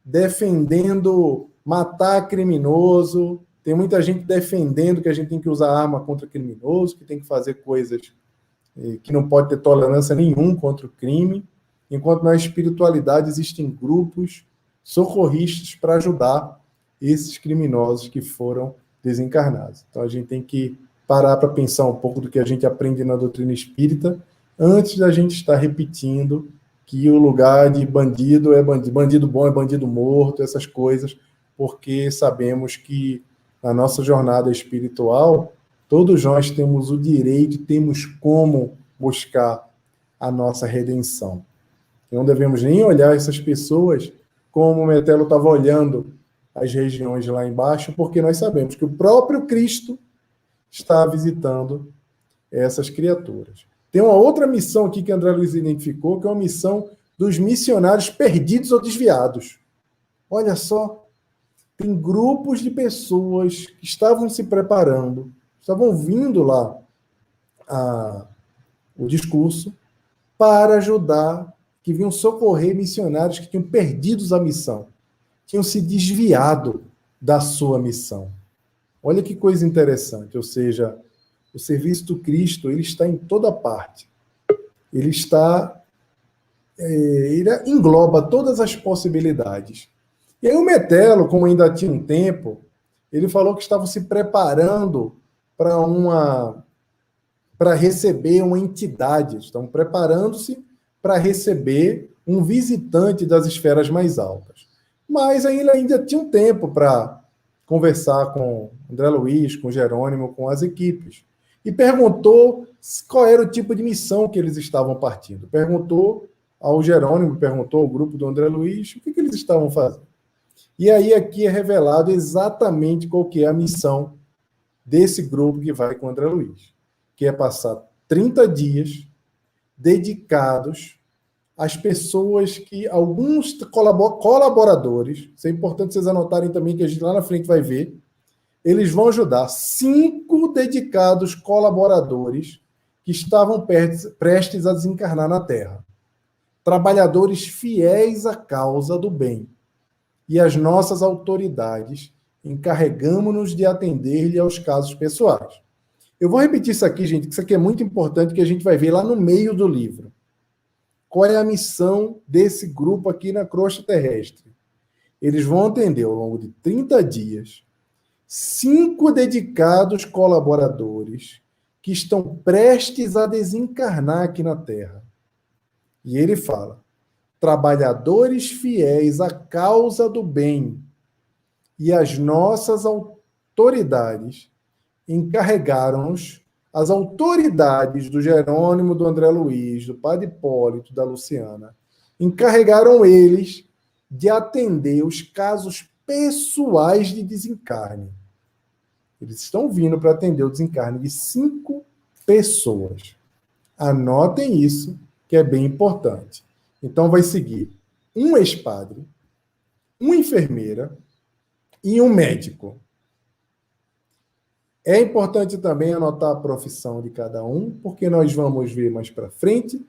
defendendo matar criminoso. Tem muita gente defendendo que a gente tem que usar arma contra criminoso, que tem que fazer coisas que não pode ter tolerância nenhuma contra o crime. Enquanto na espiritualidade existem grupos socorristas para ajudar esses criminosos que foram desencarnados. Então a gente tem que parar para pensar um pouco do que a gente aprende na doutrina espírita antes da gente estar repetindo que o lugar de bandido é bandido bom é bandido morto, essas coisas, porque sabemos que na nossa jornada espiritual todos nós temos o direito, temos como buscar a nossa redenção. Não devemos nem olhar essas pessoas como o Metelo estava olhando as regiões lá embaixo, porque nós sabemos que o próprio Cristo está visitando essas criaturas. Tem uma outra missão aqui que André Luiz identificou, que é uma missão dos missionários perdidos ou desviados. Olha só, tem grupos de pessoas que estavam se preparando, estavam vindo lá o discurso para ajudar, que vinham socorrer missionários que tinham perdido a missão, tinham se desviado da sua missão. Olha que coisa interessante, ou seja, o serviço do Cristo, ele está em toda parte. Ele engloba todas as possibilidades. E aí o Metelo, como ainda tinha um tempo, ele falou que estava se preparando para receber uma entidade, estão preparando-se para receber um visitante das esferas mais altas. Mas ainda tinha um tempo para conversar com André Luiz, com Jerônimo, com as equipes. E perguntou qual era o tipo de missão que eles estavam partindo. Perguntou ao Jerônimo, perguntou ao grupo do André Luiz o que eles estavam fazendo. E aí aqui é revelado exatamente qual que é a missão desse grupo que vai com o André Luiz, que é passar 30 dias dedicados às pessoas que, alguns colaboradores, isso é importante vocês anotarem também, que a gente lá na frente vai ver, eles vão ajudar 5 dedicados colaboradores que estavam prestes a desencarnar na Terra. Trabalhadores fiéis à causa do bem. E as nossas autoridades encarregamos-nos de atender-lhe aos casos pessoais. Eu vou repetir isso aqui, gente, que isso aqui é muito importante, que a gente vai ver lá no meio do livro. Qual é a missão desse grupo aqui na crosta terrestre? Eles vão atender, ao longo de 30 dias, 5 dedicados colaboradores que estão prestes a desencarnar aqui na Terra. E ele fala: trabalhadores fiéis à causa do bem, e as nossas autoridades encarregaram-nos, as autoridades do Jerônimo, do André Luiz, do Padre Hipólito, da Luciana, encarregaram eles de atender os casos pessoais de desencarne. Eles estão vindo para atender o desencarne de 5 pessoas. Anotem isso, que é bem importante. Então, vai seguir um ex-padre, uma enfermeira e um médico. É importante também anotar a profissão de cada um, porque nós vamos ver mais para frente.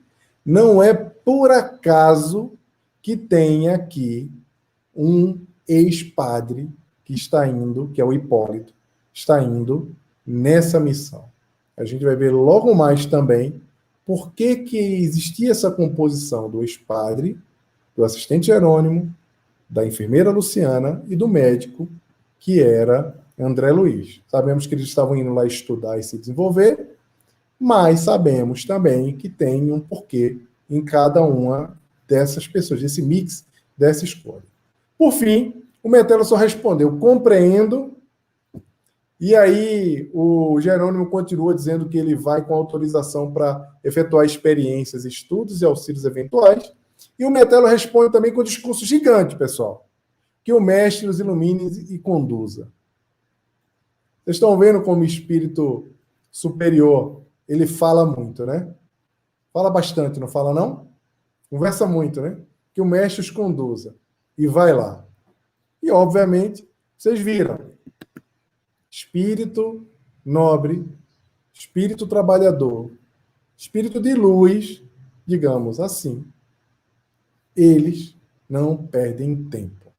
Não é por acaso que tem aqui um ex-padre que está indo, que é o Hipólito, está indo nessa missão. A gente vai ver logo mais também por que existia essa composição do ex-padre, do assistente Jerônimo, da enfermeira Luciana e do médico, que era André Luiz. Sabemos que eles estavam indo lá estudar e se desenvolver, mas sabemos também que tem um porquê em cada uma dessas pessoas, desse mix, dessa escolha. Por fim, o Metelo só respondeu: compreendo. E aí o Jerônimo continua dizendo que ele vai com autorização para efetuar experiências, estudos e auxílios eventuais. E o Metelo responde também com um discurso gigante, pessoal: que o mestre os ilumine e conduza. Vocês estão vendo como o espírito superior, ele fala muito, né? Fala bastante, não fala não? Conversa muito, né? Que o mestre os conduza. E vai lá. E, obviamente, vocês viram. Espírito nobre, espírito trabalhador, espírito de luz, digamos assim. Eles não perdem tempo.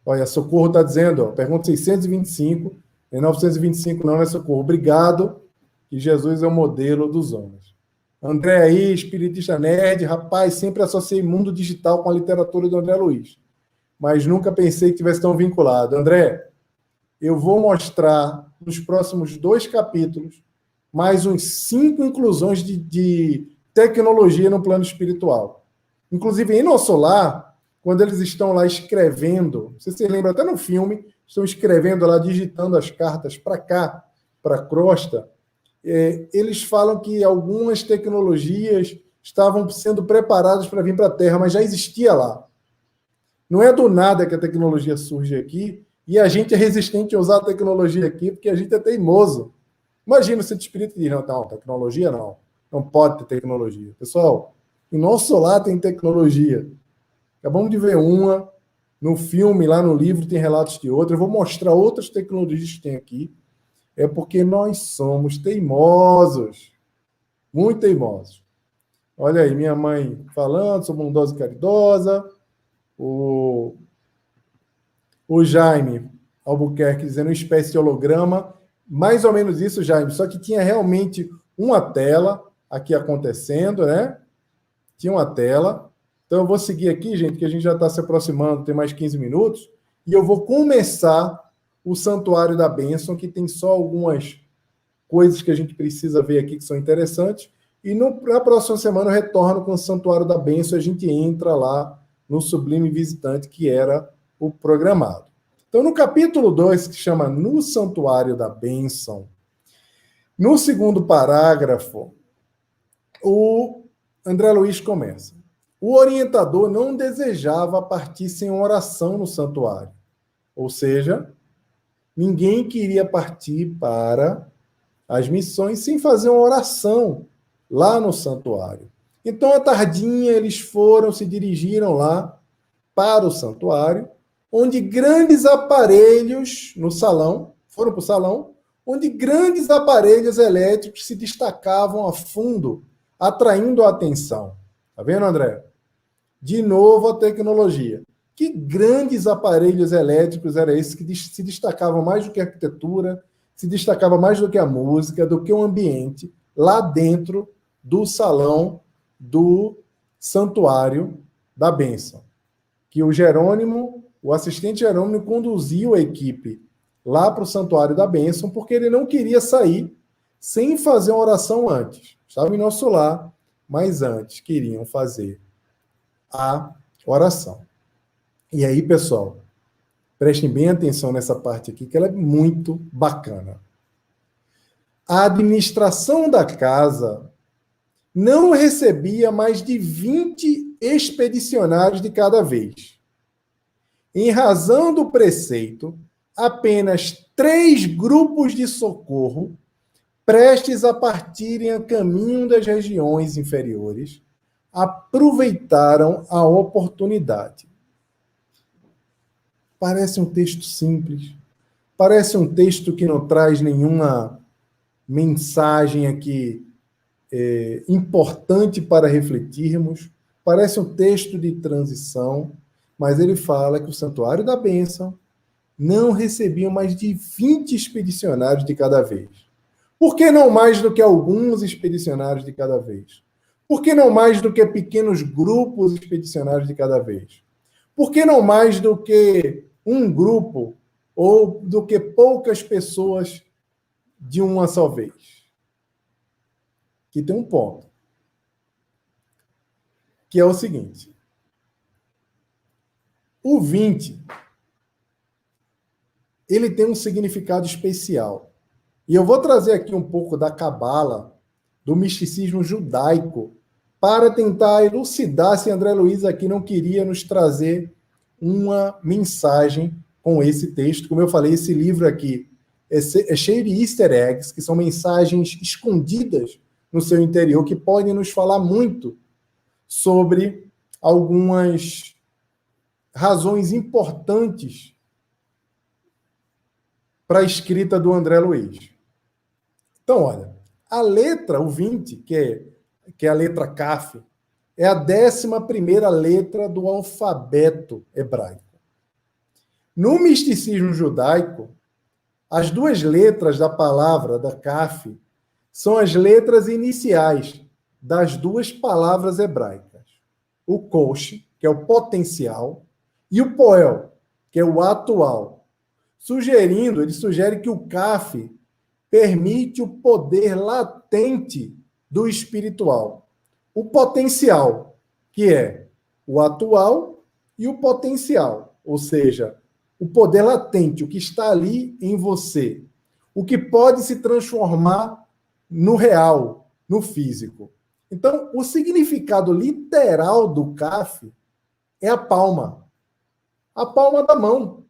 Olha, Socorro está dizendo, pergunta 625, em 925 não é Socorro. Obrigado, que Jesus é o modelo dos homens. André aí, espiritista nerd, rapaz, sempre associei mundo digital com a literatura do André Luiz, mas nunca pensei que tivesse tão vinculado. André, eu vou mostrar nos próximos 2 capítulos mais uns 5 inclusões de tecnologia no plano espiritual. Inclusive, em Nosso Lar, quando eles estão lá escrevendo, não sei se vocês lembram, até no filme, estão escrevendo lá, digitando as cartas para cá, para a crosta, eles falam que algumas tecnologias estavam sendo preparadas para vir para a Terra, mas já existia lá. Não é do nada que a tecnologia surge aqui, e a gente é resistente a usar a tecnologia aqui, porque a gente é teimoso. Imagina se o espírito diz: não, tecnologia não pode ter tecnologia. Pessoal, em Nosso Lar tem tecnologia. Acabamos de ver uma, no filme, lá no livro tem relatos de outra. Eu vou mostrar outras tecnologias que tem aqui. É porque nós somos teimosos, muito teimosos. Olha aí, minha mãe falando, sou bondosa e caridosa. O Jaime, Albuquerque dizendo uma espécie de holograma, mais ou menos isso, Jaime, só que tinha realmente uma tela aqui acontecendo, né? Tinha uma tela. Então eu vou seguir aqui, gente, que a gente já está se aproximando, tem mais 15 minutos, e eu vou começar o Santuário da Bênção, que tem só algumas coisas que a gente precisa ver aqui que são interessantes, e na próxima semana eu retorno com o Santuário da Bênção, a gente entra lá no Sublime Visitante, que era o programado. Então, no capítulo 2, que chama No Santuário da Bênção, no segundo parágrafo, o André Luiz começa. O orientador não desejava partir sem oração no santuário. Ou seja, ninguém queria partir para as missões sem fazer uma oração lá no santuário. Então, à tardinha, eles se dirigiram lá para o santuário, onde grandes aparelhos no salão, foram para o salão, onde grandes aparelhos elétricos se destacavam a fundo, atraindo a atenção. Tá vendo, André? De novo a tecnologia. Que grandes aparelhos elétricos eram esses que se destacavam mais do que a arquitetura, se destacava mais do que a música, do que o ambiente, lá dentro do salão do Santuário da Bênção. Que o Jerônimo, o assistente Jerônimo, conduziu a equipe lá para o Santuário da Bênção, porque ele não queria sair sem fazer uma oração antes. Estava em nosso lar, mas antes queriam fazer a oração. E aí, pessoal, prestem bem atenção nessa parte aqui, que ela é muito bacana. A administração da casa não recebia mais de 20 expedicionários de cada vez. Em razão do preceito, apenas 3 grupos de socorro, prestes a partirem a caminho das regiões inferiores, aproveitaram a oportunidade. Parece um texto simples, parece um texto que não traz nenhuma mensagem aqui importante para refletirmos, parece um texto de transição, mas ele fala que o Santuário da Bênção não recebia mais de 20 expedicionários de cada vez. Por que não mais do que alguns expedicionários de cada vez? Por que não mais do que pequenos grupos expedicionários de cada vez? Por que não mais do que um grupo ou do que poucas pessoas de uma só vez? Que tem um ponto, que é o seguinte. O 20, ele tem um significado especial. E eu vou trazer aqui um pouco da cabala, do misticismo judaico, para tentar elucidar se André Luiz aqui não queria nos trazer uma mensagem com esse texto. Como eu falei, esse livro aqui é cheio de easter eggs, que são mensagens escondidas no seu interior, que podem nos falar muito sobre algumas razões importantes para a escrita do André Luiz. Então, olha, a letra, o 20, que é a letra Kaf, é a 11ª letra do alfabeto hebraico. No misticismo judaico, as 2 letras da palavra, da Kaf, são as letras iniciais das 2 palavras hebraicas. O Kosh, que é o potencial, e o Poel, que é o atual. Ele sugere que o Kaf permite o poder latente do espiritual. O potencial, que é o atual, e o potencial, ou seja, o poder latente, o que está ali em você, o que pode se transformar no real, no físico. Então, o significado literal do Kaf é a palma da mão,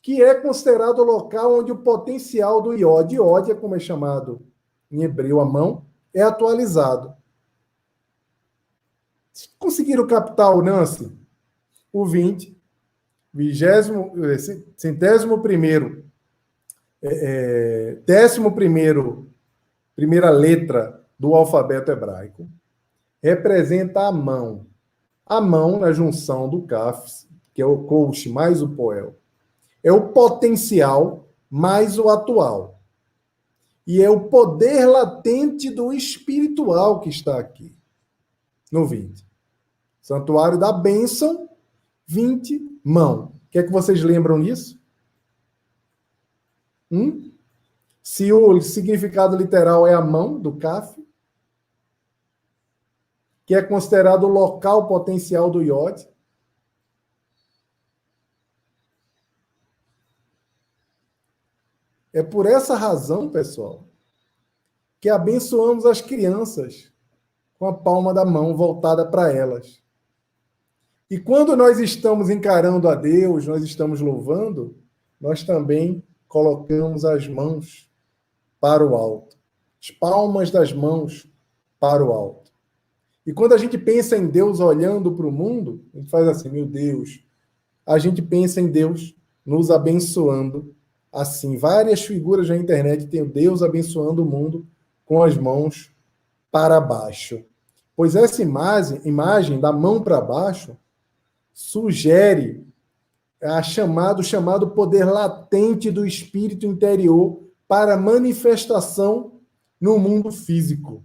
que é considerado o local onde o potencial do Iod, Iod é como é chamado em hebreu a mão, é atualizado. Conseguiram captar o Nancy? O 20, 11º, 11ª primeira letra do alfabeto hebraico, representa a mão. A mão na junção do Kaf, que é o Kosh mais o Poel, é o potencial mais o atual. E é o poder latente do espiritual que está aqui, no 20. Santuário da bênção, 20, mão. O que é que vocês lembram disso? Se o significado literal é a mão do Kaf, que é considerado o local potencial do Iod. É por essa razão, pessoal, que abençoamos as crianças com a palma da mão voltada para elas. E quando nós estamos encarando a Deus, nós estamos louvando, nós também colocamos as mãos para o alto, as palmas das mãos para o alto. E quando a gente pensa em Deus olhando para o mundo, a gente faz assim, meu Deus, a gente pensa em Deus nos abençoando assim. Várias figuras na internet têm o Deus abençoando o mundo com as mãos para baixo. Pois essa imagem da mão para baixo sugere o chamado poder latente do espírito interior para manifestação no mundo físico,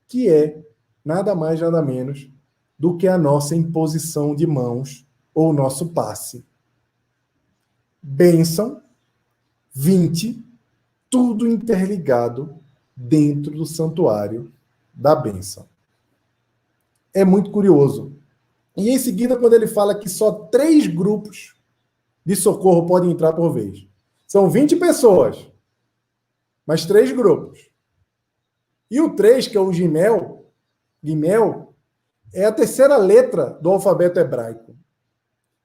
que é nada mais, nada menos do que a nossa imposição de mãos ou nosso passe. Bênção, 20, tudo interligado dentro do santuário da bênção. É muito curioso. E em seguida, quando ele fala que só 3 grupos de socorro podem entrar por vez. São 20 pessoas, mas 3 grupos. E o 3, que é o Gimel, é a terceira letra do alfabeto hebraico.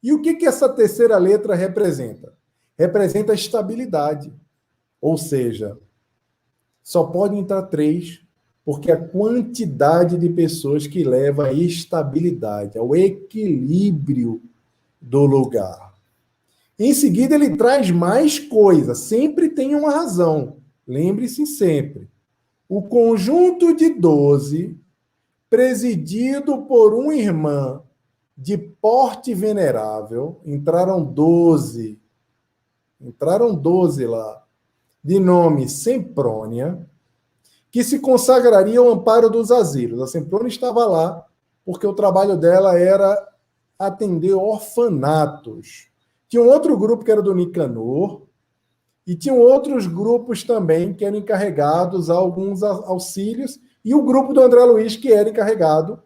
E o que essa terceira letra representa? Representa a estabilidade. Ou seja, só podem entrar 3, porque a quantidade de pessoas que leva à estabilidade, ao equilíbrio do lugar. Em seguida, ele traz mais coisas. Sempre tem uma razão. Lembre-se sempre. O conjunto de 12, presidido por uma irmã de porte venerável, entraram 12 lá, de nome Semprônia, que se consagraria ao amparo dos asilos. A Semprônia estava lá porque o trabalho dela era atender orfanatos. Tinha um outro grupo que era do Nicanor, e tinham outros grupos também que eram encarregados a alguns auxílios, e o grupo do André Luiz, que era encarregado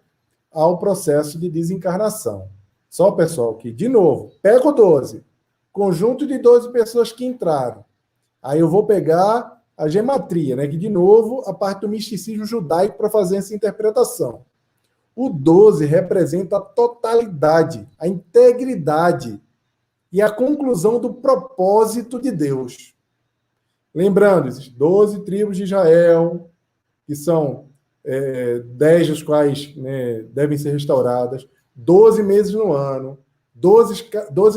ao processo de desencarnação. Só, pessoal, que, de novo, pego 12, conjunto de 12 pessoas que entraram. Aí eu vou pegar a gematria, né? Que, de novo, a parte do misticismo judaico para fazer essa interpretação. O 12 representa a totalidade, a integridade e a conclusão do propósito de Deus. Lembrando, existem 12 tribos de Israel, que são 10 dos quais, né, devem ser restauradas, 12 meses no ano, 12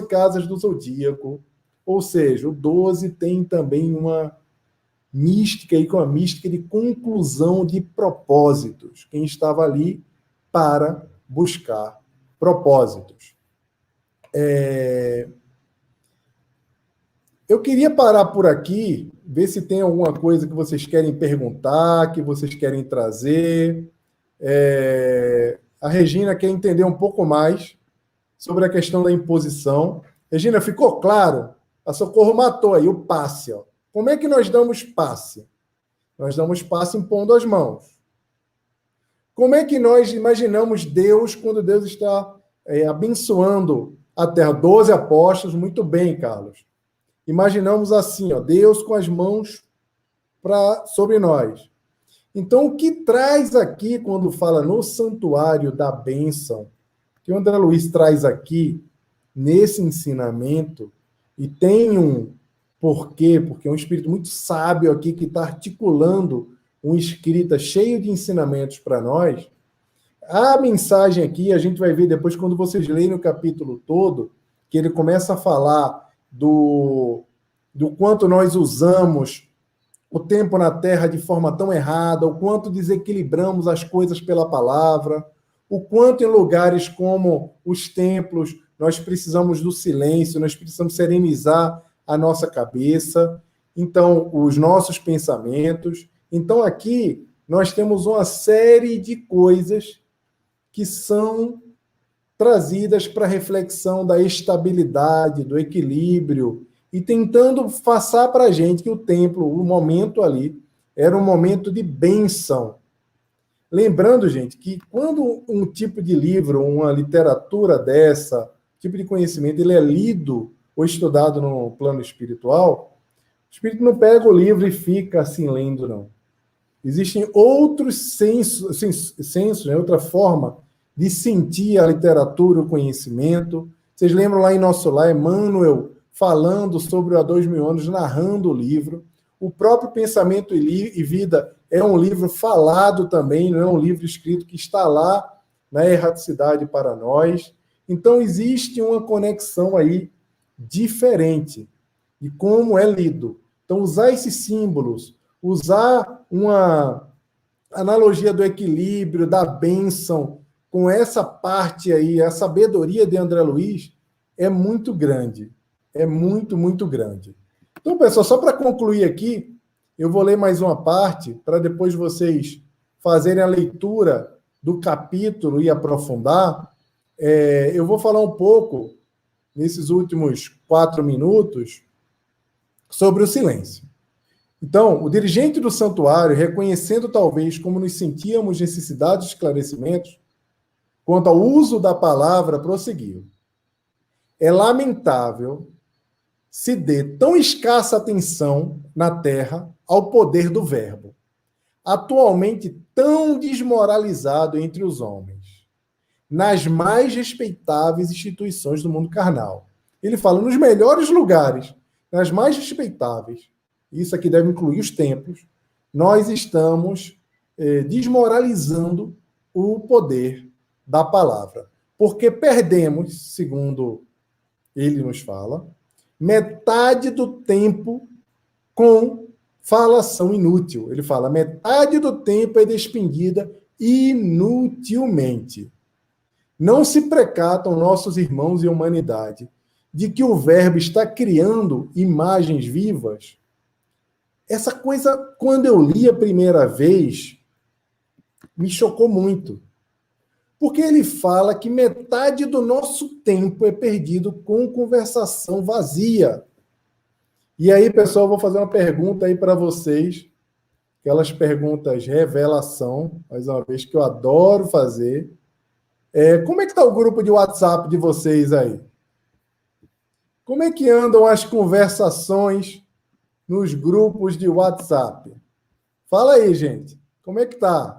casas do zodíaco, ou seja, o 12 tem também uma mística, e com a mística de conclusão de propósitos. Quem estava ali para buscar propósitos. Eu queria parar por aqui, ver se tem alguma coisa que vocês querem perguntar, que vocês querem trazer. A Regina quer entender um pouco mais sobre a questão da imposição. Regina, ficou claro? A Socorro matou aí o passe. Ó. Como é que nós damos passe? Nós damos passe impondo as mãos. Como é que nós imaginamos Deus quando Deus está abençoando a terra? 12 apóstolos, muito bem, Carlos. Imaginamos assim, ó, Deus com as mãos sobre nós. Então, o que traz aqui, quando fala no santuário da bênção, que o André Luiz traz aqui, nesse ensinamento, e tem um porquê, porque é um espírito muito sábio aqui, que está articulando uma escrita cheio de ensinamentos para nós. A mensagem aqui, a gente vai ver depois, quando vocês lerem o capítulo todo, que ele começa a falar do quanto nós usamos o tempo na Terra de forma tão errada, o quanto desequilibramos as coisas pela palavra, o quanto em lugares como os templos nós precisamos do silêncio, nós precisamos serenizar a nossa cabeça, então, os nossos pensamentos. Então, aqui, nós temos uma série de coisas que são trazidas para a reflexão da estabilidade, do equilíbrio, e tentando passar para a gente que o templo, o momento ali, era um momento de bênção. Lembrando, gente, que quando um tipo de livro, uma literatura dessa, tipo de conhecimento, ele é lido ou estudado no plano espiritual, o espírito não pega o livro e fica assim lendo, não. Existem outros sensos, né, outra forma de sentir a literatura, o conhecimento. Vocês lembram lá em Nosso Lar, Emmanuel falando sobre o Há 2000 anos, narrando o livro. O próprio Pensamento e Vida é um livro falado também, não é um livro escrito que está lá na erraticidade para nós. Então, existe uma conexão aí diferente de como é lido. Então, usar esses símbolos, usar uma analogia do equilíbrio, da bênção, com essa parte aí, a sabedoria de André Luiz, é muito grande. É muito, muito grande. Então, pessoal, só para concluir aqui, eu vou ler mais uma parte, para depois vocês fazerem a leitura do capítulo e aprofundar. Eu vou falar um pouco, nesses últimos 4 minutos, sobre o silêncio. Então, o dirigente do santuário, reconhecendo talvez como nos sentíamos necessidade de esclarecimentos, quanto ao uso da palavra, prosseguiu. É lamentável se dê tão escassa atenção na Terra ao poder do verbo, atualmente tão desmoralizado entre os homens, nas mais respeitáveis instituições do mundo carnal. Ele fala, nos melhores lugares, nas mais respeitáveis, isso aqui deve incluir os templos, nós estamos desmoralizando o poder da palavra, porque perdemos, segundo ele nos fala, metade do tempo com falação inútil. Ele fala, metade do tempo é despendida inutilmente. Não se precatam nossos irmãos e humanidade de que o verbo está criando imagens vivas. Essa coisa, quando eu li a primeira vez, me chocou muito. Porque ele fala que metade do nosso tempo é perdido com conversação vazia. E aí, pessoal, eu vou fazer uma pergunta aí para vocês, aquelas perguntas revelação, mais uma vez, que eu adoro fazer. Como é que está o grupo de WhatsApp de vocês aí? Como é que andam as conversações nos grupos de WhatsApp? Fala aí, gente. Como é que tá?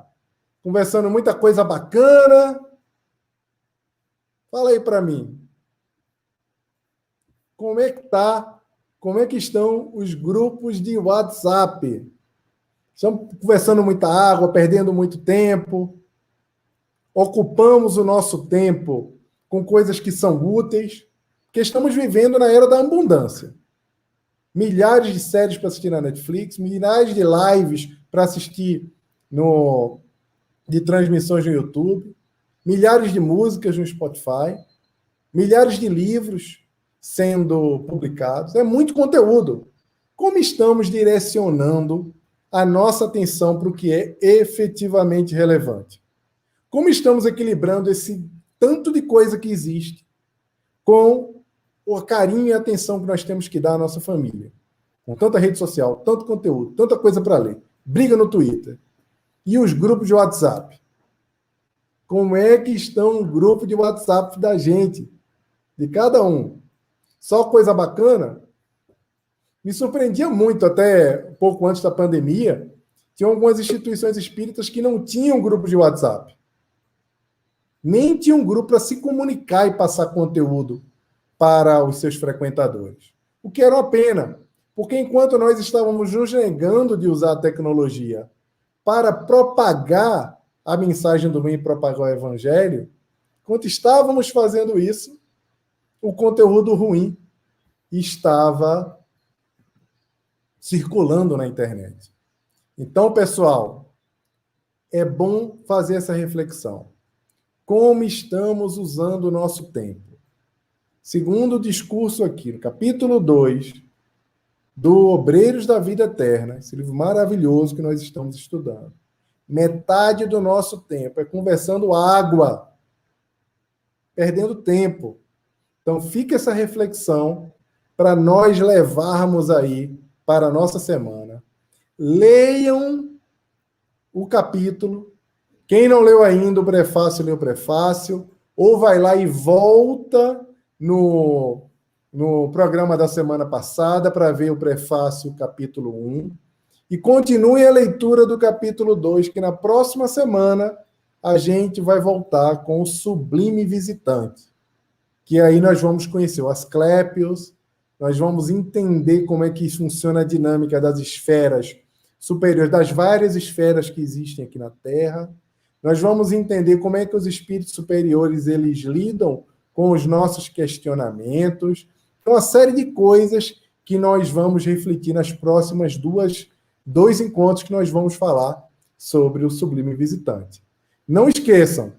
Conversando muita coisa bacana. Fala aí para mim. Como é que tá? Como é que estão os grupos de WhatsApp? Estamos conversando muita água, perdendo muito tempo. Ocupamos o nosso tempo com coisas que são úteis, porque estamos vivendo na era da abundância. Milhares de séries para assistir na Netflix, milhares de lives para assistir de transmissões no YouTube, milhares de músicas no Spotify, milhares de livros sendo publicados. É muito conteúdo. Como estamos direcionando a nossa atenção para o que é efetivamente relevante? Como estamos equilibrando esse tanto de coisa que existe com o carinho e a atenção que nós temos que dar à nossa família? Com tanta rede social, tanto conteúdo, tanta coisa para ler. Briga no Twitter. E os grupos de WhatsApp? Como é que estão o grupo de WhatsApp da gente? De cada um? Só coisa bacana? Me surpreendia muito, até pouco antes da pandemia, tinha algumas instituições espíritas que não tinham grupo de WhatsApp. Nem tinham um grupo para se comunicar e passar conteúdo para os seus frequentadores. O que era uma pena, porque enquanto nós estávamos nos negando de usar a tecnologia para propagar a mensagem do bem e propagar o evangelho, enquanto estávamos fazendo isso, o conteúdo ruim estava circulando na internet. Então, pessoal, é bom fazer essa reflexão. Como estamos usando o nosso tempo? segundo o discurso aqui, no capítulo 2, do Obreiros da Vida Eterna, esse livro maravilhoso que nós estamos estudando, metade do nosso tempo é conversando água, perdendo tempo. Então, fica essa reflexão para nós levarmos aí para a nossa semana. Leiam o capítulo. Quem não leu ainda o prefácio, lê o prefácio, ou vai lá e volta no programa da semana passada para ver o prefácio, capítulo 1, e continue a leitura do capítulo 2, que na próxima semana a gente vai voltar com o Sublime Visitante, que aí nós vamos conhecer o Asclépios, nós vamos entender como é que funciona a dinâmica das esferas superiores, das várias esferas que existem aqui na Terra. Nós vamos entender como é que os espíritos superiores eles lidam com os nossos questionamentos. Então, uma série de coisas que nós vamos refletir nas próximas dois encontros que nós vamos falar sobre o Sublime Visitante. Não esqueçam,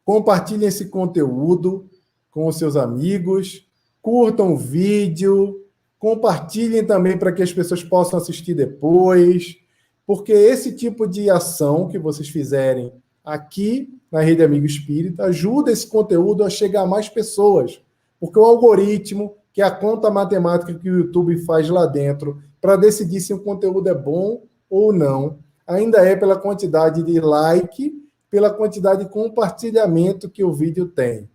compartilhem esse conteúdo com os seus amigos, curtam o vídeo, compartilhem também para que as pessoas possam assistir depois, porque esse tipo de ação que vocês fizerem aqui na Rede Amigo Espírita ajuda esse conteúdo a chegar a mais pessoas, porque o algoritmo, que é a conta matemática que o YouTube faz lá dentro, para decidir se o conteúdo é bom ou não, ainda é pela quantidade de like, pela quantidade de compartilhamento que o vídeo tem.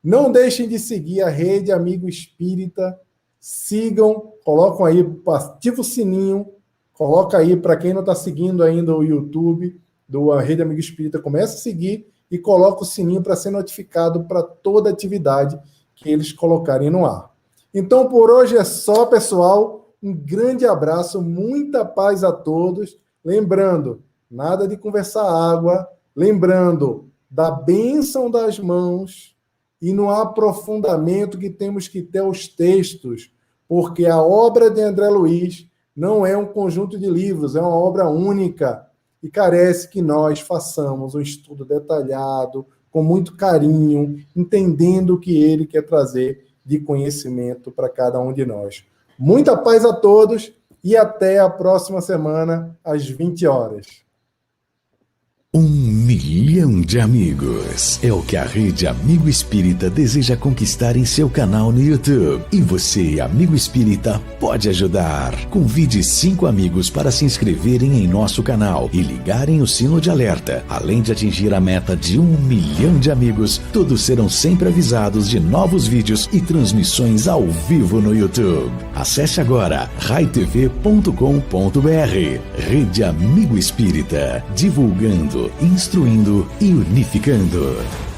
Não deixem de seguir a Rede Amigo Espírita, sigam, colocam aí, ativa o sininho, coloca aí, para quem não está seguindo ainda o YouTube do Rede Amigo Espírita, começa a seguir e coloca o sininho para ser notificado para toda atividade que eles colocarem no ar. Então, por hoje é só, pessoal. Um grande abraço, muita paz a todos. Lembrando, nada de conversar água. Lembrando da bênção das mãos e no aprofundamento que temos que ter os textos, porque a obra de André Luiz não é um conjunto de livros, é uma obra única e carece que nós façamos um estudo detalhado, com muito carinho, entendendo o que ele quer trazer de conhecimento para cada um de nós. Muita paz a todos e até a próxima semana, às 20 horas. 1 milhão de amigos é o que a Rede Amigo Espírita deseja conquistar em seu canal no YouTube. E você, amigo espírita, pode ajudar. Convide 5 amigos para se inscreverem em nosso canal e ligarem o sino de alerta. Além de atingir a meta de 1 milhão de amigos, todos serão sempre avisados de novos vídeos e transmissões ao vivo no YouTube. Acesse agora raitv.com.br. Rede Amigo Espírita, divulgando, instruindo e unificando.